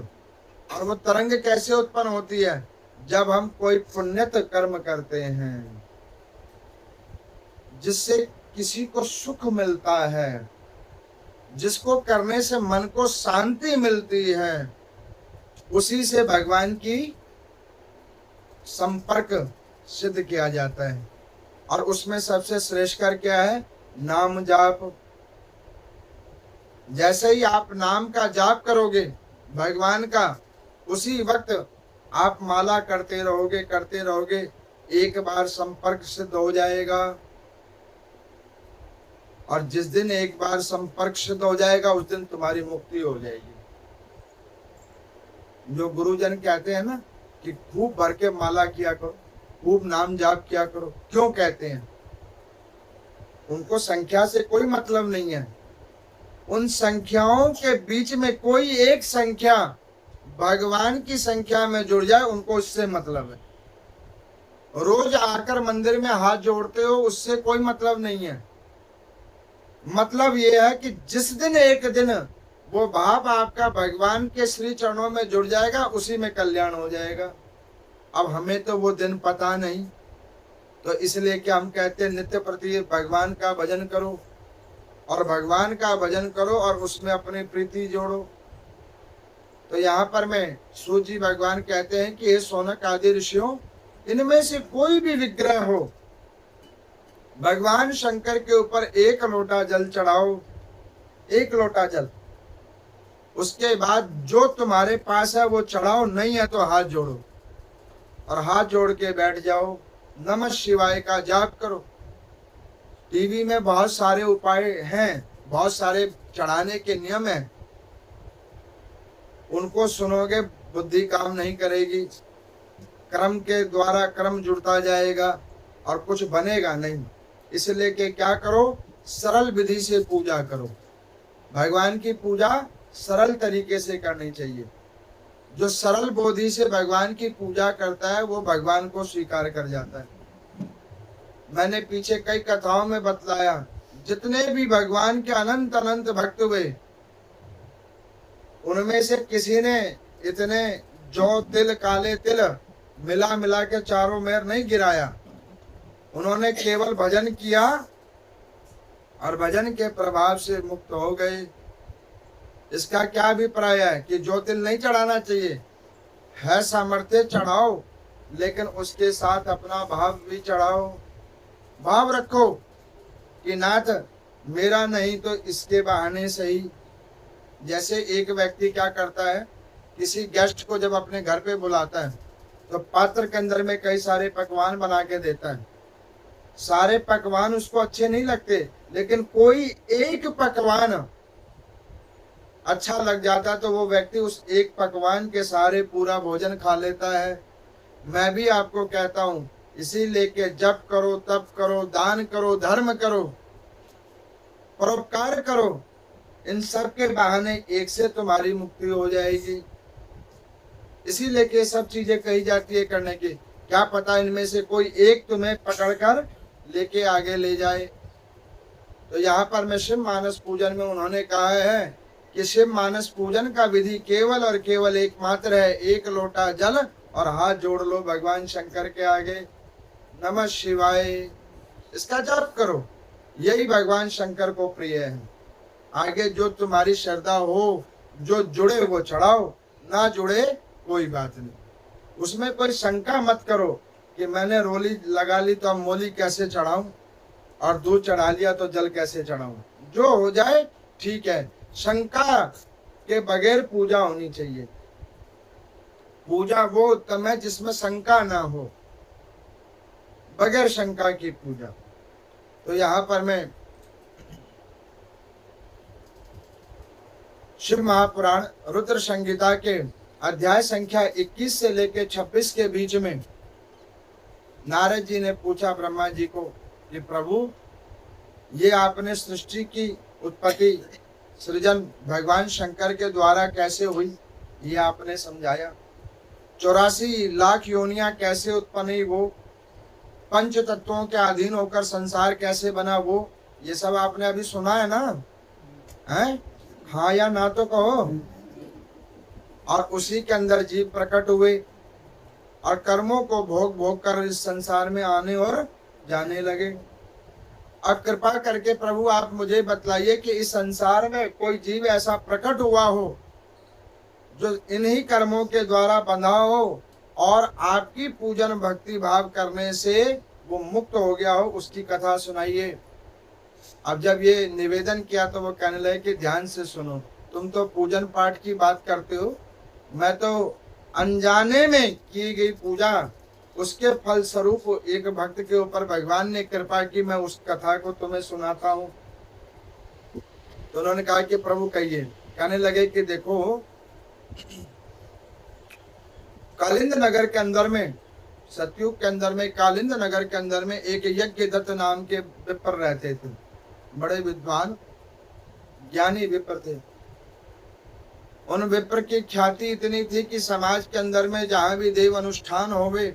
और वो तरंग कैसे उत्पन्न होती है? जब हम कोई पुण्यत कर्म करते हैं जिससे किसी को सुख मिलता है, जिसको करने से मन को शांति मिलती है, उसी से भगवान की संपर्क सिद्ध किया जाता है। और उसमें सबसे श्रेष्ठ कर क्या है? नाम जाप। जैसे ही आप नाम का जाप करोगे भगवान का, उसी वक्त आप माला करते रहोगे, एक बार संपर्क सिद्ध हो जाएगा। और जिस दिन एक बार संपर्क सिद्ध हो जाएगा, उस दिन तुम्हारी मुक्ति हो जाएगी। जो गुरुजन कहते हैं ना कि खूब भर के माला किया करो, खूब नाम जाप किया करो, क्यों कहते हैं? उनको संख्या से कोई मतलब नहीं है। उन संख्याओं के बीच में कोई एक संख्या भगवान की संख्या में जुड़ जाए, उनको इससे मतलब है। रोज आकर मंदिर में हाथ जोड़ते हो, उससे कोई मतलब नहीं है। मतलब ये है कि जिस दिन एक दिन वो भाव आपका भगवान के श्री चरणों में जुड़ जाएगा, उसी में कल्याण हो जाएगा। अब हमें तो वो दिन पता नहीं, तो इसलिए कि हम कहते हैं नित्य प्रति भगवान का भजन करो, और भगवान का भजन करो और उसमें अपनी प्रीति जोड़ो। तो यहाँ पर में सूत जी भगवान कहते हैं कि हे शौनक आदि ऋषियों, इनमें से कोई भी विग्रह हो, भगवान शंकर के ऊपर एक लोटा जल चढ़ाओ, एक लोटा जल। उसके बाद जो तुम्हारे पास है वो चढ़ाओ, नहीं है तो हाथ जोड़ो, और हाथ जोड़ के बैठ जाओ, नमः शिवाय का जाप करो। टीवी में बहुत सारे उपाय हैं, बहुत सारे चढ़ाने के नियम हैं, उनको सुनोगे बुद्धि काम नहीं करेगी, कर्म के द्वारा कर्म जुड़ता जाएगा और कुछ बनेगा नहीं। इसलिए कि क्या करो, सरल विधि से पूजा करो। भगवान की पूजा सरल तरीके से करनी चाहिए। जो सरल बोधि से भगवान की पूजा करता है वो भगवान को स्वीकार कर जाता है। मैंने पीछे कई कथाओं में बतलाया, जितने भी भगवान के अनंत अनंत भक्त हुए, उनमें से किसी ने इतने जौ तिल काले तिल मिला मिला के चारों मेर नहीं गिराया। उन्होंने केवल भजन किया और भजन के प्रभाव से मुक्त हो गए। इसका क्या अभिप्राय है कि जो तिल नहीं चढ़ाना चाहिए, है सामर्थ्य चढ़ाओ, लेकिन उसके साथ अपना भाव भी चढ़ाओ। भाव रखो कि नाथ मेरा नहीं तो इसके बहाने सही। जैसे एक व्यक्ति क्या करता है, किसी गेस्ट को जब अपने घर पे बुलाता है तो पात्र के अंदर में कई सारे पकवान बना के देता है। सारे पकवान उसको अच्छे नहीं लगते, लेकिन कोई एक पकवान अच्छा लग जाता तो वो व्यक्ति उस एक पकवान के सहारे पूरा भोजन खा लेता है। मैं भी आपको कहता हूँ, इसीलिए के जप करो, तप करो, दान करो, धर्म करो, परोपकार करो, इन सब के बहाने एक से तुम्हारी मुक्ति हो जाएगी। इसीलिए के सब चीजें कही जाती है करने की। क्या पता इनमें से कोई एक तुम्हें पकड़कर लेके आगे ले जाए। तो यहाँ पर में शिव मानस पूजन में उन्होंने कहा है कि शिव मानस पूजन का विधि केवल और केवल एकमात्र है, एक लोटा जल और हाथ जोड़ लो भगवान शंकर के आगे, नमः शिवाय, इसका जाप करो। यही भगवान शंकर को प्रिय है। आगे जो तुम्हारी श्रद्धा हो, जो जुड़े वो चढ़ाओ, ना जुड़े कोई बात नहीं। उसमें कोई शंका मत करो कि मैंने रोली लगा ली तो अब मोली कैसे चढ़ाऊं, और दूध चढ़ा लिया तो जल कैसे चढ़ाऊं। जो हो जाए ठीक है, शंका के बगैर पूजा होनी चाहिए। पूजा वो उत्तम है जिसमें शंका ना हो, बगैर शंका की पूजा। तो यहाँ पर मैं शिव महापुराण रुद्र संहिता के अध्याय संख्या 21 से लेकर 26 के बीच में नारद जी ने पूछा ब्रह्मा जी को कि प्रभु, ये आपने सृष्टि की उत्पत्ति सृजन भगवान शंकर के द्वारा कैसे हुई, ये आपने समझाया। 84 लाख योनियां कैसे उत्पन्न हुई, वो पंच तत्वों के अधीन होकर संसार कैसे बना, वो ये सब आपने अभी सुना है ना, है? हाँ या ना तो कहो। और उसी के अंदर जीव प्रकट हुए और कर्मों को भोग भोग कर इस संसार में आने और जाने लगे। अब कृपा करके प्रभु आप मुझे बतलाइए कि इस संसार में कोई जीव ऐसा प्रकट हुआ हो जो इन्हीं कर्मों के द्वारा बंधा हो और आपकी पूजन भक्ति भाव करने से वो मुक्त हो गया हो, उसकी कथा सुनाइए। अब जब ये निवेदन किया तो वो कहने लगे कि ध्यान से सुनो, तुम तो पूजन पाठ की बात करते हो, मैं तो अनजाने में की गई पूजा, उसके फल स्वरूप एक भक्त के ऊपर भगवान ने कृपा की, मैं उस कथा को तुम्हें सुनाता हूँ। तो उन्होंने कहा कि प्रभु कहिए। कहने लगे कि देखो, कालिंद नगर के अंदर में, सतयुग के अंदर में, कालिंद नगर के अंदर में एक यज्ञदत्त नाम के विप्र रहते थे। बड़े विद्वान ज्ञानी विप्र थे। उन विप्र की ख्याति इतनी थी कि समाज के अंदर में जहां भी देव अनुष्ठान होवे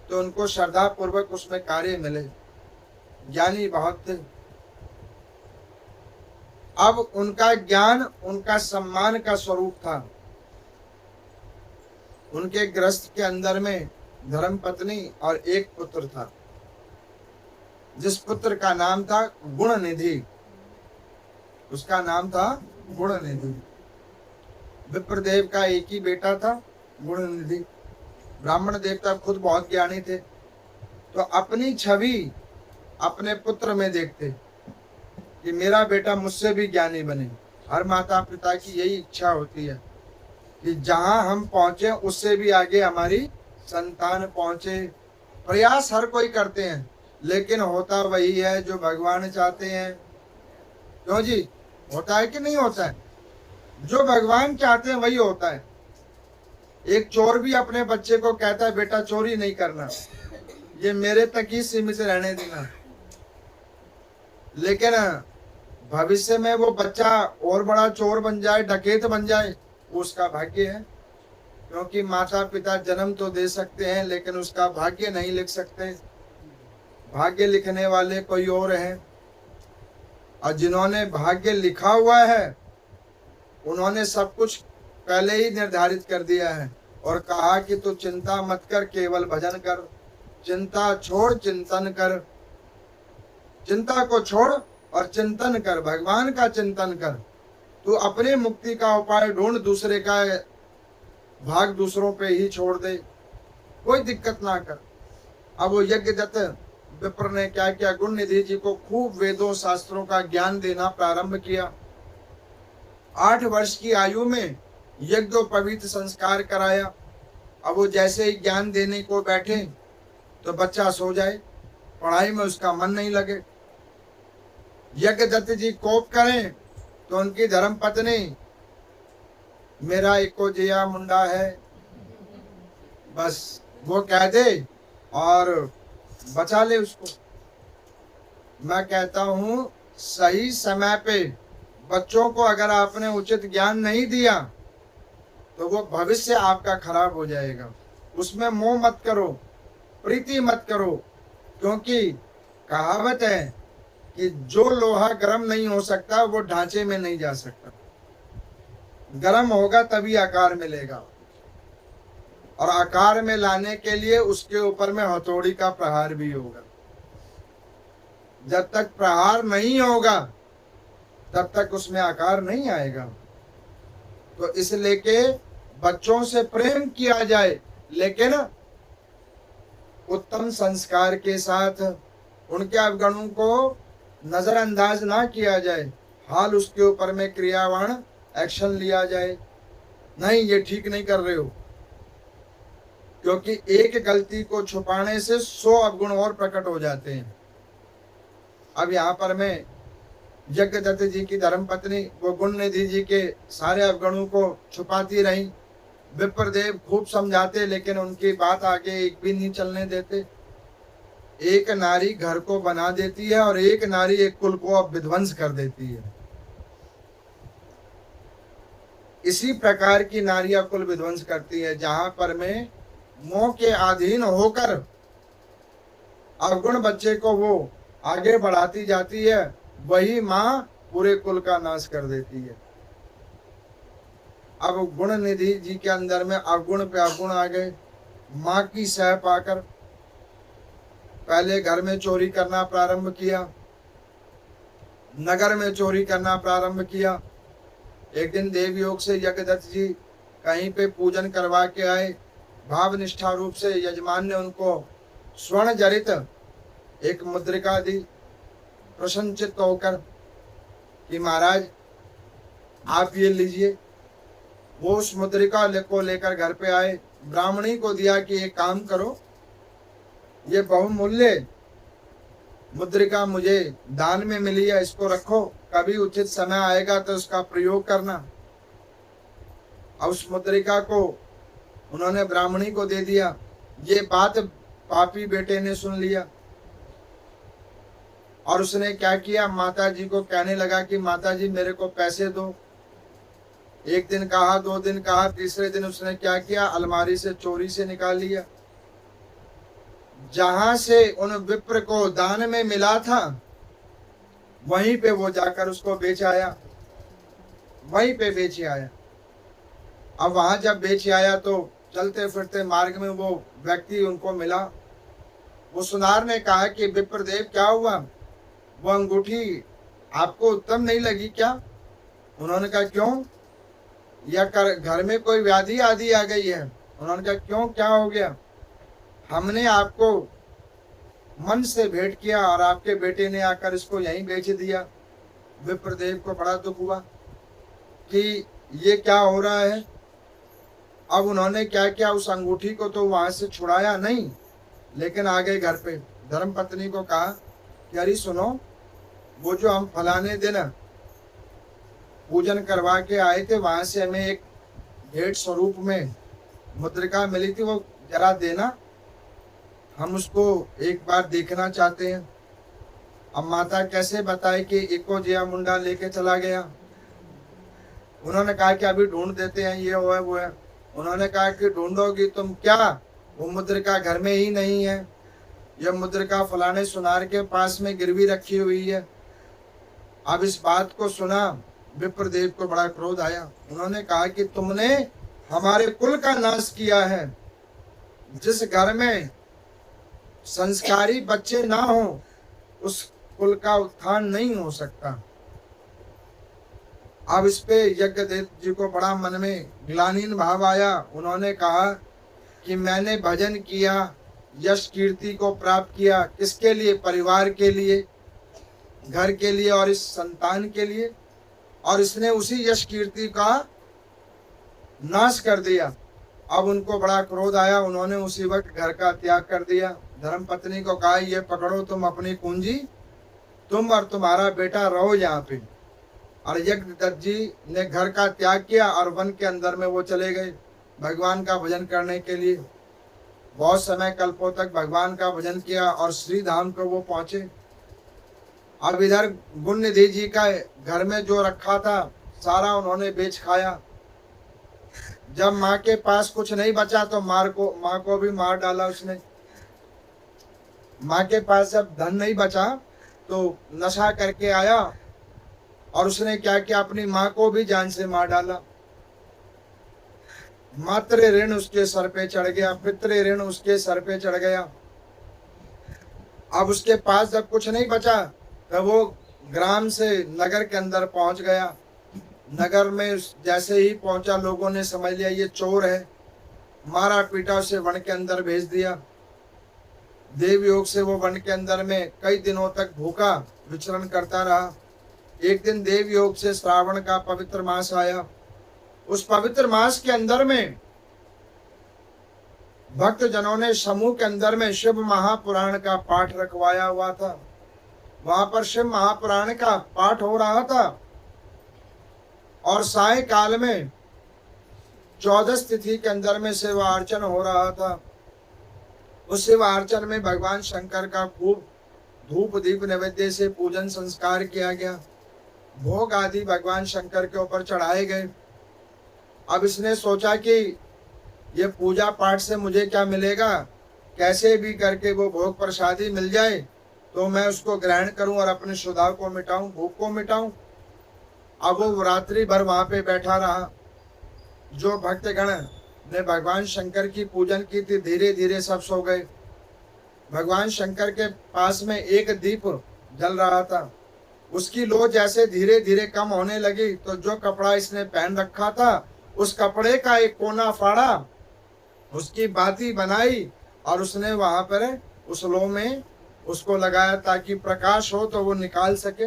तो उनको श्रद्धा पूर्वक उसमें कार्य मिले। ज्ञानी बहुत थे। अब उनका ज्ञान उनका सम्मान का स्वरूप था। उनके गृहस्थ के अंदर में धर्म पत्नी और एक पुत्र था, जिस पुत्र का नाम था गुण निधि। उसका नाम था गुण निधि। विप्रदेव का एक ही बेटा था, गुण निधि। ब्राह्मण देवता खुद बहुत ज्ञानी थे, तो अपनी छवि अपने पुत्र में देखते कि मेरा बेटा मुझसे भी ज्ञानी बने। हर माता पिता की यही इच्छा होती है कि जहां हम पहुंचे उससे भी आगे हमारी संतान पहुंचे। प्रयास हर कोई करते हैं, लेकिन होता वही है जो भगवान चाहते हैं। क्यों जी, होता है कि नहीं होता है? जो भगवान चाहते हैं वही होता है। एक चोर भी अपने बच्चे को कहता है बेटा चोरी नहीं करना, ये मेरे तक ही सीमित रहने देना, लेकिन भविष्य में वो बच्चा और बड़ा चोर बन जाए, डकैत बन जाए, उसका भाग्य है। क्योंकि माता पिता जन्म तो दे सकते हैं, लेकिन उसका भाग्य नहीं लिख सकते। भाग्य लिखने वाले कोई और हैं, और जिन्होंने भाग्य लिखा हुआ है उन्होंने सब कुछ पहले ही निर्धारित कर दिया है और कहा कि तू चिंता मत कर, केवल भजन कर। चिंता छोड़ चिंतन कर, चिंता को छोड़ और चिंतन कर, भगवान का चिंतन कर। तू अपने मुक्ति का उपाय ढूंढ, दूसरे का भाग दूसरों पे ही छोड़ दे, कोई दिक्कत ना कर। अब वो यज्ञदत्त विप्र ने क्या किया, गुण निधि जी को खूब वेदों शास्त्रों का ज्ञान देना प्रारंभ किया। 8 वर्ष की आयु में यज्ञोपवीत संस्कार कराया। अब वो जैसे ही ज्ञान देने को बैठे तो बच्चा सो जाए, पढ़ाई में उसका मन नहीं लगे। यज्ञदत्त जी कोप करें तो उनकी धर्म पत्नी, मेरा एको जिया मुंडा है, बस वो कह दे और बचा ले उसको। मैं कहता हूं सही समय पे बच्चों को अगर आपने उचित ज्ञान नहीं दिया तो वो भविष्य आपका खराब हो जाएगा। उसमें मोह मत करो, प्रीति मत करो, क्योंकि कहावत है कि जो लोहा गर्म नहीं हो सकता वो ढांचे में नहीं जा सकता। गर्म होगा तभी आकार मिलेगा, और आकार में लाने के लिए उसके ऊपर में हथौड़ी का प्रहार भी होगा। जब तक प्रहार नहीं होगा तब तक उसमें आकार नहीं आएगा। तो इसलिए के बच्चों से प्रेम किया जाए, लेकिन उत्तम संस्कार के साथ। उनके अवगुणों को नजरअंदाज ना किया जाए, हाल उसके ऊपर में क्रियावान एक्शन लिया जाए, नहीं ये ठीक नहीं कर रहे हो, क्योंकि एक गलती को छुपाने से 100 अवगुण और प्रकट हो जाते हैं। अब यहाँ पर मैं यज्ञदत्त जी की धर्मपत्नी वो गुण निधि जी के सारे अवगुणों को छुपाती रही। विप्रदेव खूब समझाते, लेकिन उनकी बात आगे एक भी नहीं चलने देते। एक नारी घर को बना देती है और एक नारी एक कुल को अब विध्वंस कर देती है। इसी प्रकार की नारियां कुल विध्वंस करती है, जहां पर में मोह के अधीन होकर अवगुण बच्चे को वो आगे बढ़ाती जाती है, वही माँ पूरे कुल का नाश कर देती है। अब गुण निधि जी के अंदर में अवगुण पे अवगुण आ गए। माँ की सह पाकर पहले घर में चोरी करना प्रारंभ किया, नगर में चोरी करना प्रारंभ किया। एक दिन देवयोग से यज्ञदत्त जी कहीं पे पूजन करवा के आए। भाव निष्ठा रूप से यजमान ने उनको स्वर्ण जड़ित एक मुद्रिका दी, प्रसन्नचित्त होकर कि महाराज आप ये लीजिए। वो उस मुद्रिका को लेकर घर पे आए, ब्राह्मणी को दिया कि एक काम करो, ये बहुमूल्य मुद्रिका मुझे दान में मिली है, इसको रखो, कभी उचित समय आएगा तो उसका प्रयोग करना। और उस मुद्रिका को उन्होंने ब्राह्मणी को दे दिया। ये बात पापी बेटे ने सुन लिया और उसने क्या किया, माता जी को कहने लगा कि माता जी मेरे को पैसे दो। एक दिन कहा, 2 दिन कहा, तीसरे दिन उसने क्या किया, अलमारी से चोरी से निकाल लिया। जहां से उन विप्र को दान में मिला था वहीं पे वो जाकर उसको बेच आया। वहीं पे बेचे आया। अब वहां जब बेचे आया तो चलते फिरते मार्ग में वो व्यक्ति उनको मिला। वो सुनार ने कहा कि विप्रदेव क्या हुआ, वो अंगूठी आपको उत्तम नहीं लगी क्या? उन्होंने कहा क्यों, या घर में कोई व्याधि आदि आ गई है? उन्होंने कहा क्यों, क्या हो गया? हमने आपको मन से भेंट किया और आपके बेटे ने आकर इसको यहीं बेच दिया। विप्रदेव को बड़ा दुख हुआ कि ये क्या हो रहा है। अब उन्होंने क्या किया, उस अंगूठी को तो वहां से छुड़ाया नहीं, लेकिन आ गए घर पे। धर्मपत्नी को कहा कि अरे सुनो, वो जो हम फलाने दिन पूजन करवा के आए थे, वहां से हमें एक भेंट स्वरूप में मुद्रिका मिली थी, वो जरा देना, हम उसको एक बार देखना चाहते हैं। अब माता कैसे बताए कि इको जिया मुंडा लेके चला गया। उन्होंने कहा कि अभी ढूंढ देते हैं, ये वो है वो है। उन्होंने कहा कि ढूंढोगी तुम क्या, वो मुद्रिका घर में ही नहीं है, यह मुद्रिका फलाने सुनार के पास में गिरवी रखी हुई है। अब इस बात को सुना विप्रदेव को बड़ा क्रोध आया। उन्होंने कहा कि तुमने हमारे कुल का नाश किया है। जिस घर में संस्कारी बच्चे ना हो उस कुल का उत्थान नहीं हो सकता। अब इस पे यज्ञदेव जी को बड़ा मन में ग्लानिन भाव आया। उन्होंने कहा कि मैंने भजन किया, यश कीर्ति को प्राप्त किया, किसके लिए? परिवार के लिए, घर के लिए और इस संतान के लिए, और इसने उसी यश कीर्ति का नाश कर दिया। अब उनको बड़ा क्रोध आया। उन्होंने उसी वक्त घर का त्याग कर दिया। धर्मपत्नी को कहा ये पकड़ो तुम अपनी कुंजी, तुम और तुम्हारा बेटा रहो यहाँ पे। और यज्ञदत्त जी ने घर का त्याग किया और वन के अंदर में वो चले गए भगवान का भजन करने के लिए। बहुत समय कल्पों तक भगवान का भजन किया और श्री धाम को वो पहुंचे। अब इधर गुणनिधि जी का घर में जो रखा था सारा उन्होंने बेच खाया। जब माँ के पास कुछ नहीं बचा तो माँ को भी मार डाला उसने। माँ के पास जब धन नहीं बचा तो नशा करके आया और उसने क्या किया, अपनी माँ को भी जान से मार डाला। मातृ ऋण उसके सर पे चढ़ गया, पितृ ऋण उसके सर पे चढ़ गया। अब उसके पास जब कुछ नहीं बचा तब वो ग्राम से नगर के अंदर पहुंच गया। नगर में जैसे ही पहुंचा लोगों ने समझ लिया ये चोर है, मारा पीटा उसे वन के अंदर भेज दिया। देव योग से वो वन के अंदर में कई दिनों तक भूखा विचरण करता रहा। एक दिन देव योग से श्रावण का पवित्र मास आया। उस पवित्र मास के अंदर में भक्त जनों ने समूह के अंदर में शिव महापुराण का पाठ रखवाया हुआ था। वहां पर शिव महापुराण का पाठ हो रहा था और साय काल में 14 तिथि के अंदर में शिवार्चन हो रहा था। उस शिवार्चन में भगवान शंकर का खूब धूप दीप नैवेद्य से पूजन संस्कार किया गया। भोग आदि भगवान शंकर के ऊपर चढ़ाए गए। अब इसने सोचा कि ये पूजा पाठ से मुझे क्या मिलेगा, कैसे भी करके वो भोग प्रसादी मिल जाए तो मैं उसको ग्रहण करूं और अपने क्षुधा को मिटाऊं, भूख को मिटाऊं। अब वो रात्रि भर वहां पे बैठा रहा। जो भक्तगण ने भगवान शंकर की पूजन की थी धीरे धीरे सब सो गए। भगवान शंकर के पास में एक दीप जल रहा था। उसकी लो जैसे धीरे धीरे कम होने लगी तो जो कपड़ा इसने पहन रखा था उस कपड़े का एक कोना फाड़ा, उसकी बाती बनाई और उसने वहां पर उस लो में उसको लगाया ताकि प्रकाश हो तो वो निकाल सके।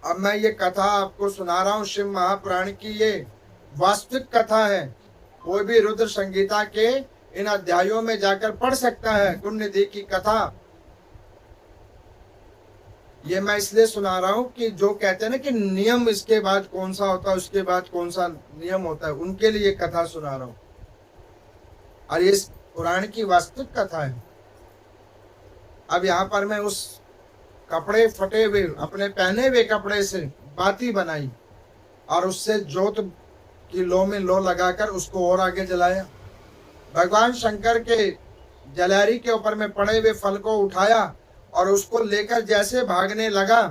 अब मैं ये कथा आपको सुना रहा हूँ शिव महापुराण की। ये वास्तविक कथा है। कोई भी रुद्र संगीता के इन अध्यायों में जाकर पढ़ सकता है गुणनिधि की कथा। ये मैं इसलिए सुना रहा हूँ कि जो कहते हैं ना कि नियम इसके बाद कौन सा होता है उसके बाद कौन सा नियम होता है, उनके लिए कथा सुना रहा हूँ। और ये पुराण की वास्तविक कथा है। अब यहाँ पर मैं उस कपड़े फटे हुए अपने पहने हुए कपड़े से बाती बनाई और उससे जोत की लो में लो लगाकर उसको और आगे जलाया। भगवान शंकर के जलहरी के ऊपर में पड़े हुए फल को उठाया और उसको लेकर जैसे भागने लगा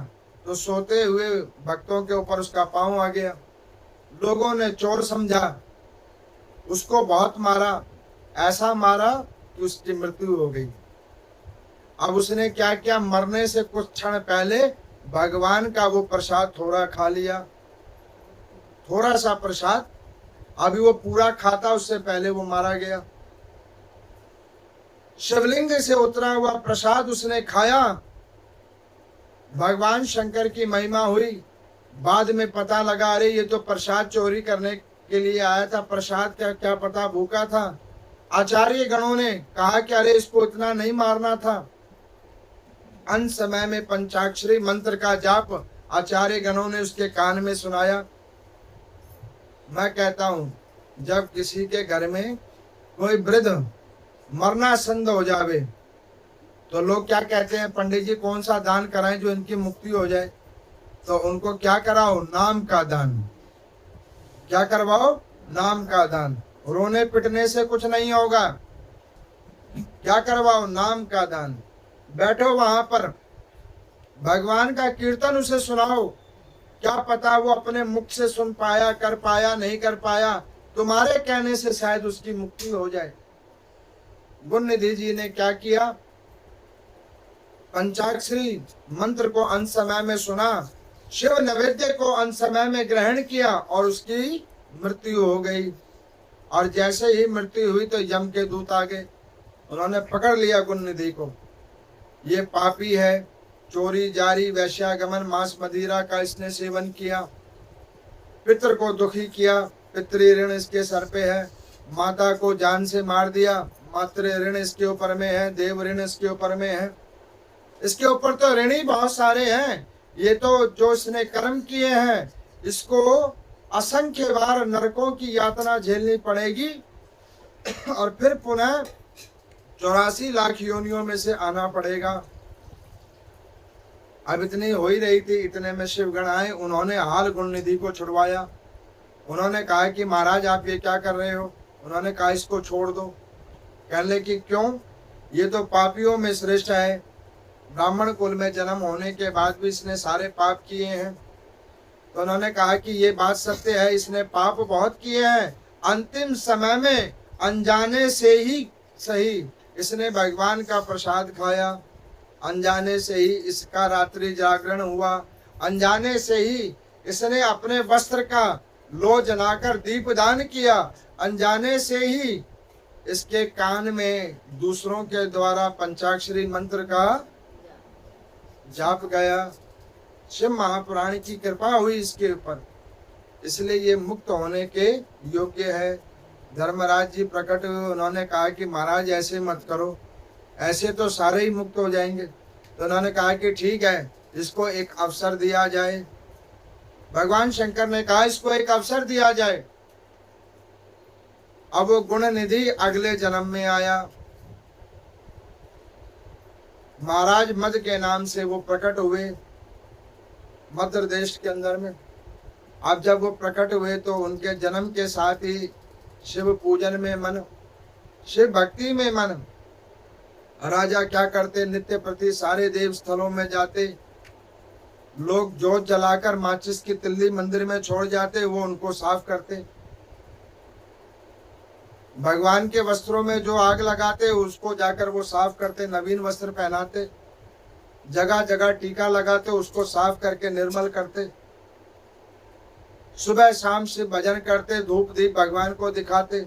तो सोते हुए भक्तों के ऊपर उसका पांव आ गया। लोगों ने चोर समझा, उसको बहुत मारा, ऐसा मारा कि उसकी मृत्यु हो गई। अब उसने क्या किया, मरने से कुछ क्षण पहले भगवान का वो प्रसाद थोड़ा खा लिया, थोड़ा सा प्रसाद। अभी वो पूरा खाता, उससे पहले वो मारा गया। शिवलिंग से उतरा हुआ प्रसाद उसने खाया। भगवान शंकर की महिमा हुई। बाद में पता लगा, अरे ये तो प्रसाद चोरी करने के लिए आया था, प्रसाद क्या क्या पता भूखा था। आचार्य गणों ने कहा कि अरे इसको इतना नहीं मारना था। अंत समय में पंचाक्षरी मंत्र का जाप आचार्य गणों ने उसके कान में सुनाया। मैं कहता हूं, जब किसी के घर में कोई वृद्ध मरणासन्न हो जावे तो लोग क्या कहते हैं, पंडित जी कौन सा दान कराएं जो इनकी मुक्ति हो जाए। तो उनको क्या कराओ, नाम का दान। क्या करवाओ, नाम का दान। रोने पिटने से कुछ नहीं होगा। क्या करवाओ, नाम का दान। बैठो वहां पर, भगवान का कीर्तन उसे सुनाओ। क्या पता वो अपने मुख से सुन पाया, कर पाया, नहीं कर पाया, तुम्हारे कहने से शायद उसकी मुक्ति हो जाए। गुणनिधि जी ने क्या किया, पंचाक्षरी मंत्र को अंत समय में सुना, शिव नैवेद्य को अंत समय में ग्रहण किया और उसकी मृत्यु हो गई। और जैसे ही मृत्यु हुई तो यम के दूत आ गए। उन्होंने पकड़ लिया गुणनिधि को। ये पापी है, चोरी जारी वैश्यागमन मांस मदिरा का इसने सेवन किया, पितृ को दुखी किया, पितृ ऋण इसके सर पे है। माता को जान से मार दिया, मातृ ऋण इसके ऊपर में है, देव ऋण इसके ऊपर में है। इसके ऊपर तो ऋण ही बहुत सारे हैं। ये तो जो इसने कर्म किए हैं, इसको असंख्य बार नरकों की यातना झेलनी पड़ेगी और फिर पुनः 84 लाख योनियों में से आना पड़ेगा। अब इतनी हो ही रही थी, इतने में शिवगण आए। उन्होंने हाल गुणनिधि को छुड़वाया। उन्होंने कहा कि महाराज आप ये क्या कर रहे हो। उन्होंने कहा इसको छोड़ दो। कहने कि क्यों, ये तो पापियों में श्रेष्ठ है, ब्राह्मण कुल में जन्म होने के बाद भी इसने सारे पाप किए हैं। तो उन्होंने कहा कि ये बात सत्य है, इसने पाप बहुत किए हैं। अंतिम समय में अनजाने से ही सही इसने भगवान का प्रसाद खाया, अनजाने से ही इसका रात्रि जागरण हुआ, अनजाने से ही इसने अपने वस्त्र का लो जलाकर दीपदान किया, अनजाने से ही इसके कान में दूसरों के द्वारा पंचाक्षरी मंत्र का जाप गया। शिव महापुराण की कृपा हुई इसके ऊपर, इसलिए ये मुक्त होने के योग्य है। धर्मराज जी प्रकट हुए। उन्होंने कहा कि महाराज ऐसे मत करो, ऐसे तो सारे ही मुक्त हो जाएंगे। तो उन्होंने कहा कि ठीक है, इसको एक अवसर दिया जाए। भगवान शंकर ने कहा इसको एक अवसर दिया जाए। अब वो गुणनिधि अगले जन्म में आया। महाराज मद के नाम से वो प्रकट हुए मध्य देश के अंदर में। अब जब वो प्रकट हुए तो उनके जन्म के साथ ही शिव पूजन में मन, शिव भक्ति में मन। राजा क्या करते, नित्य प्रति सारे देव स्थलों में जाते, लोग जोत जलाकर माचिस की तिल्ली मंदिर में छोड़ जाते, वो उनको साफ करते। भगवान के वस्त्रों में जो आग लगाते उसको जाकर वो साफ करते, नवीन वस्त्र पहनाते, जगह जगह टीका लगाते, उसको साफ करके निर्मल करते। सुबह शाम से भजन करते, धूप दीप भगवान को दिखाते।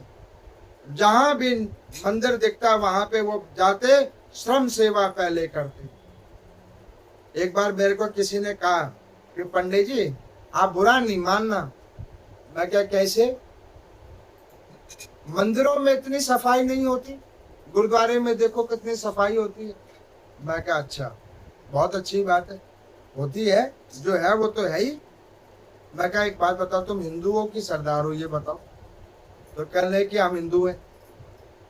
जहां भी मंदिर दिखता वहां पे वो जाते, श्रम सेवा पहले करते। एक बार मेरे को किसी ने कहा कि पंडित जी आप बुरा नहीं मानना। मैं क्या, कैसे? मंदिरों में इतनी सफाई नहीं होती, गुरुद्वारे में देखो कितनी सफाई होती है। मैं क्या, अच्छा बहुत अच्छी बात है, होती है, जो है वो तो है ही। मैं क्या, एक बात बताओ, तुम हिंदुओं की सरदार हो, ये बताओ। तो कह रहे कि हम हिंदू हैं।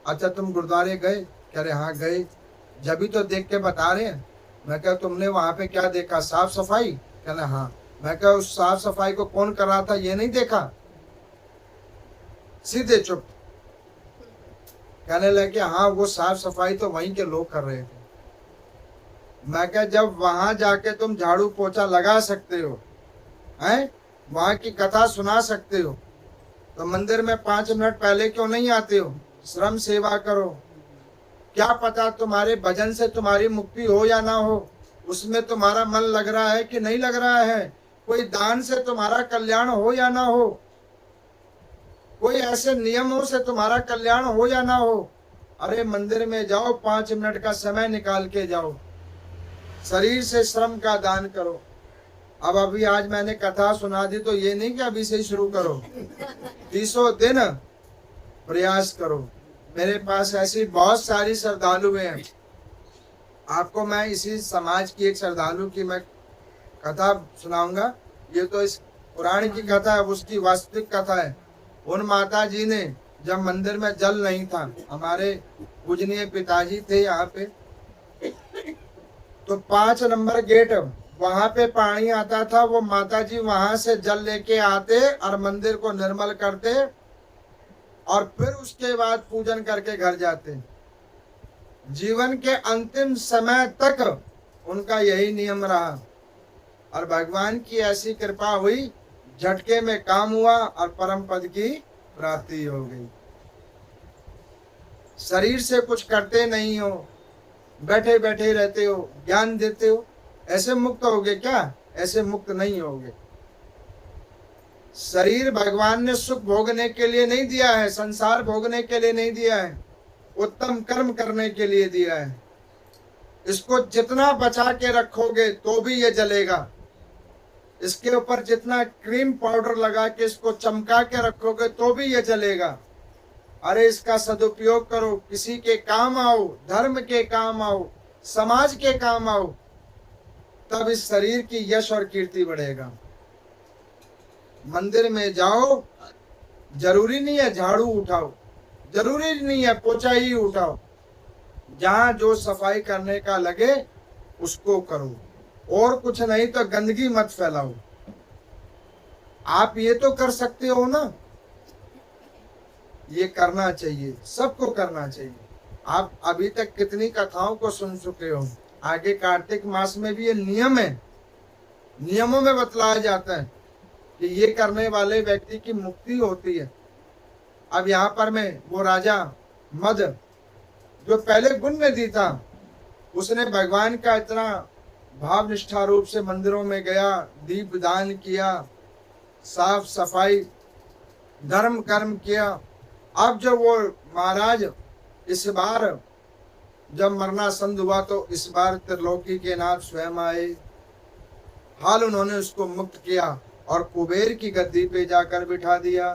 अच्छा तुम गुरुद्वारे गए? कह रहे हाँ गए। जब भी तो देख के बता रहे हैं। मैं क्या, तुमने वहां पे क्या देखा, साफ सफाई? कह रहे हाँ। मैं क्या, उस साफ सफाई को कौन कर रहा था ये नहीं देखा? सीधे चुप। कहने लगे हाँ वो साफ सफाई तो वहीं के लोग कर रहे थे। मैं क्या, जब वहां जाके तुम झाड़ू पोछा लगा सकते हो, हैं, वहां की कथा सुना सकते हो, तो मंदिर में 5 मिनट पहले क्यों नहीं आते हो? श्रम सेवा करो। क्या पता तुम्हारे भजन से तुम्हारी मुक्ति हो या ना हो, उसमें तुम्हारा मन लग रहा है कि नहीं लग रहा है, कोई दान से तुम्हारा कल्याण हो या ना हो, कोई ऐसे नियमों से तुम्हारा कल्याण हो या ना हो। अरे मंदिर में जाओ, 5 मिनट का समय निकाल के जाओ, शरीर से श्रम का दान करो। अब अभी आज मैंने कथा सुना दी तो ये नहीं कि अभी से ही शुरू करो, 30 दिन प्रयास करो। मेरे पास ऐसी बहुत सारी श्रद्धालु हैं। आपको मैं इसी समाज की एक श्रद्धालु की मैं कथा सुनाऊंगा। ये तो इस पुराण की कथा है, उसकी वास्तविक कथा है। उन माता जी ने, जब मंदिर में जल नहीं था, हमारे पूजनीय पिताजी थे यहाँ पे, तो 5 नंबर गेट वहां पे पानी आता था। वो माता जी वहां से जल लेके आते और मंदिर को निर्मल करते और फिर उसके बाद पूजन करके घर जाते। जीवन के अंतिम समय तक उनका यही नियम रहा और भगवान की ऐसी कृपा हुई, झटके में काम हुआ और परम पद की प्राप्ति हो गई। शरीर से कुछ करते नहीं हो, बैठे बैठे रहते हो, ज्ञान देते हो, ऐसे मुक्त होगे क्या? ऐसे मुक्त नहीं होगे। शरीर भगवान ने सुख भोगने के लिए नहीं दिया है, संसार भोगने के लिए नहीं दिया है, उत्तम कर्म करने के लिए दिया है। इसको जितना बचा के रखोगे तो भी ये जलेगा। इसके ऊपर जितना क्रीम पाउडर लगा के इसको चमका के रखोगे तो भी ये जलेगा। अरे इसका सदुपयोग करो, किसी के काम आओ, धर्म के काम आओ, समाज के काम आओ, तब इस शरीर की यश और कीर्ति बढ़ेगा। मंदिर में जाओ, जरूरी नहीं है झाड़ू उठाओ, जरूरी नहीं है पोछा ही उठाओ, जहां जो सफाई करने का लगे उसको करो, और कुछ नहीं तो गंदगी मत फैलाओ। आप ये तो कर सकते हो ना, ये करना चाहिए, सबको करना चाहिए। आप अभी तक कितनी कथाओं को सुन चुके हो। आगे कार्तिक मास में भी ये नियम है, नियमों में बतलाया जाता है कि ये करने वाले व्यक्ति की मुक्ति होती है। अब यहाँ पर मैं वो राजा मद, जो पहले गुण निधि था, उसने भगवान का इतना भाव निष्ठा रूप से मंदिरों में गया, दीप दान किया, साफ सफाई, धर्म कर्म किया। अब जब वो महाराज इस बार जब मरना संध हुआ तो इस बार त्रिलोकी के नाथ स्वयं आए, हाल उन्होंने उसको मुक्त किया और कुबेर की गद्दी पे जाकर बिठा दिया।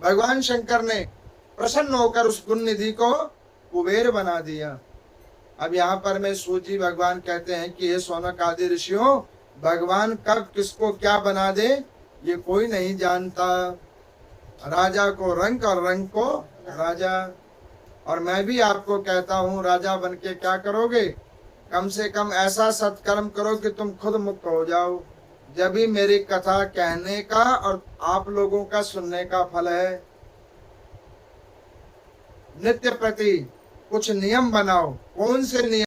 भगवान शंकर ने प्रसन्न होकर उस गुण निधि को कुबेर बना दिया। अब यहाँ पर में सूजी भगवान कहते हैं कि ये सौनक आदि ऋषियों, भगवान कब किसको क्या बना दे ये कोई नहीं जानता। राजा को रंक और रंक को राजा। और मैं भी आपको कहता हूँ, राजा बन के क्या करोगे? कम से कम ऐसा सत्कर्म करो कि तुम खुद मुक्त हो जाओ। जब भी मेरी कथा कहने का और आप लोगों का सुनने का फल है। नित्य प्रति कुछ नियम बनाओ। कौन से नियम?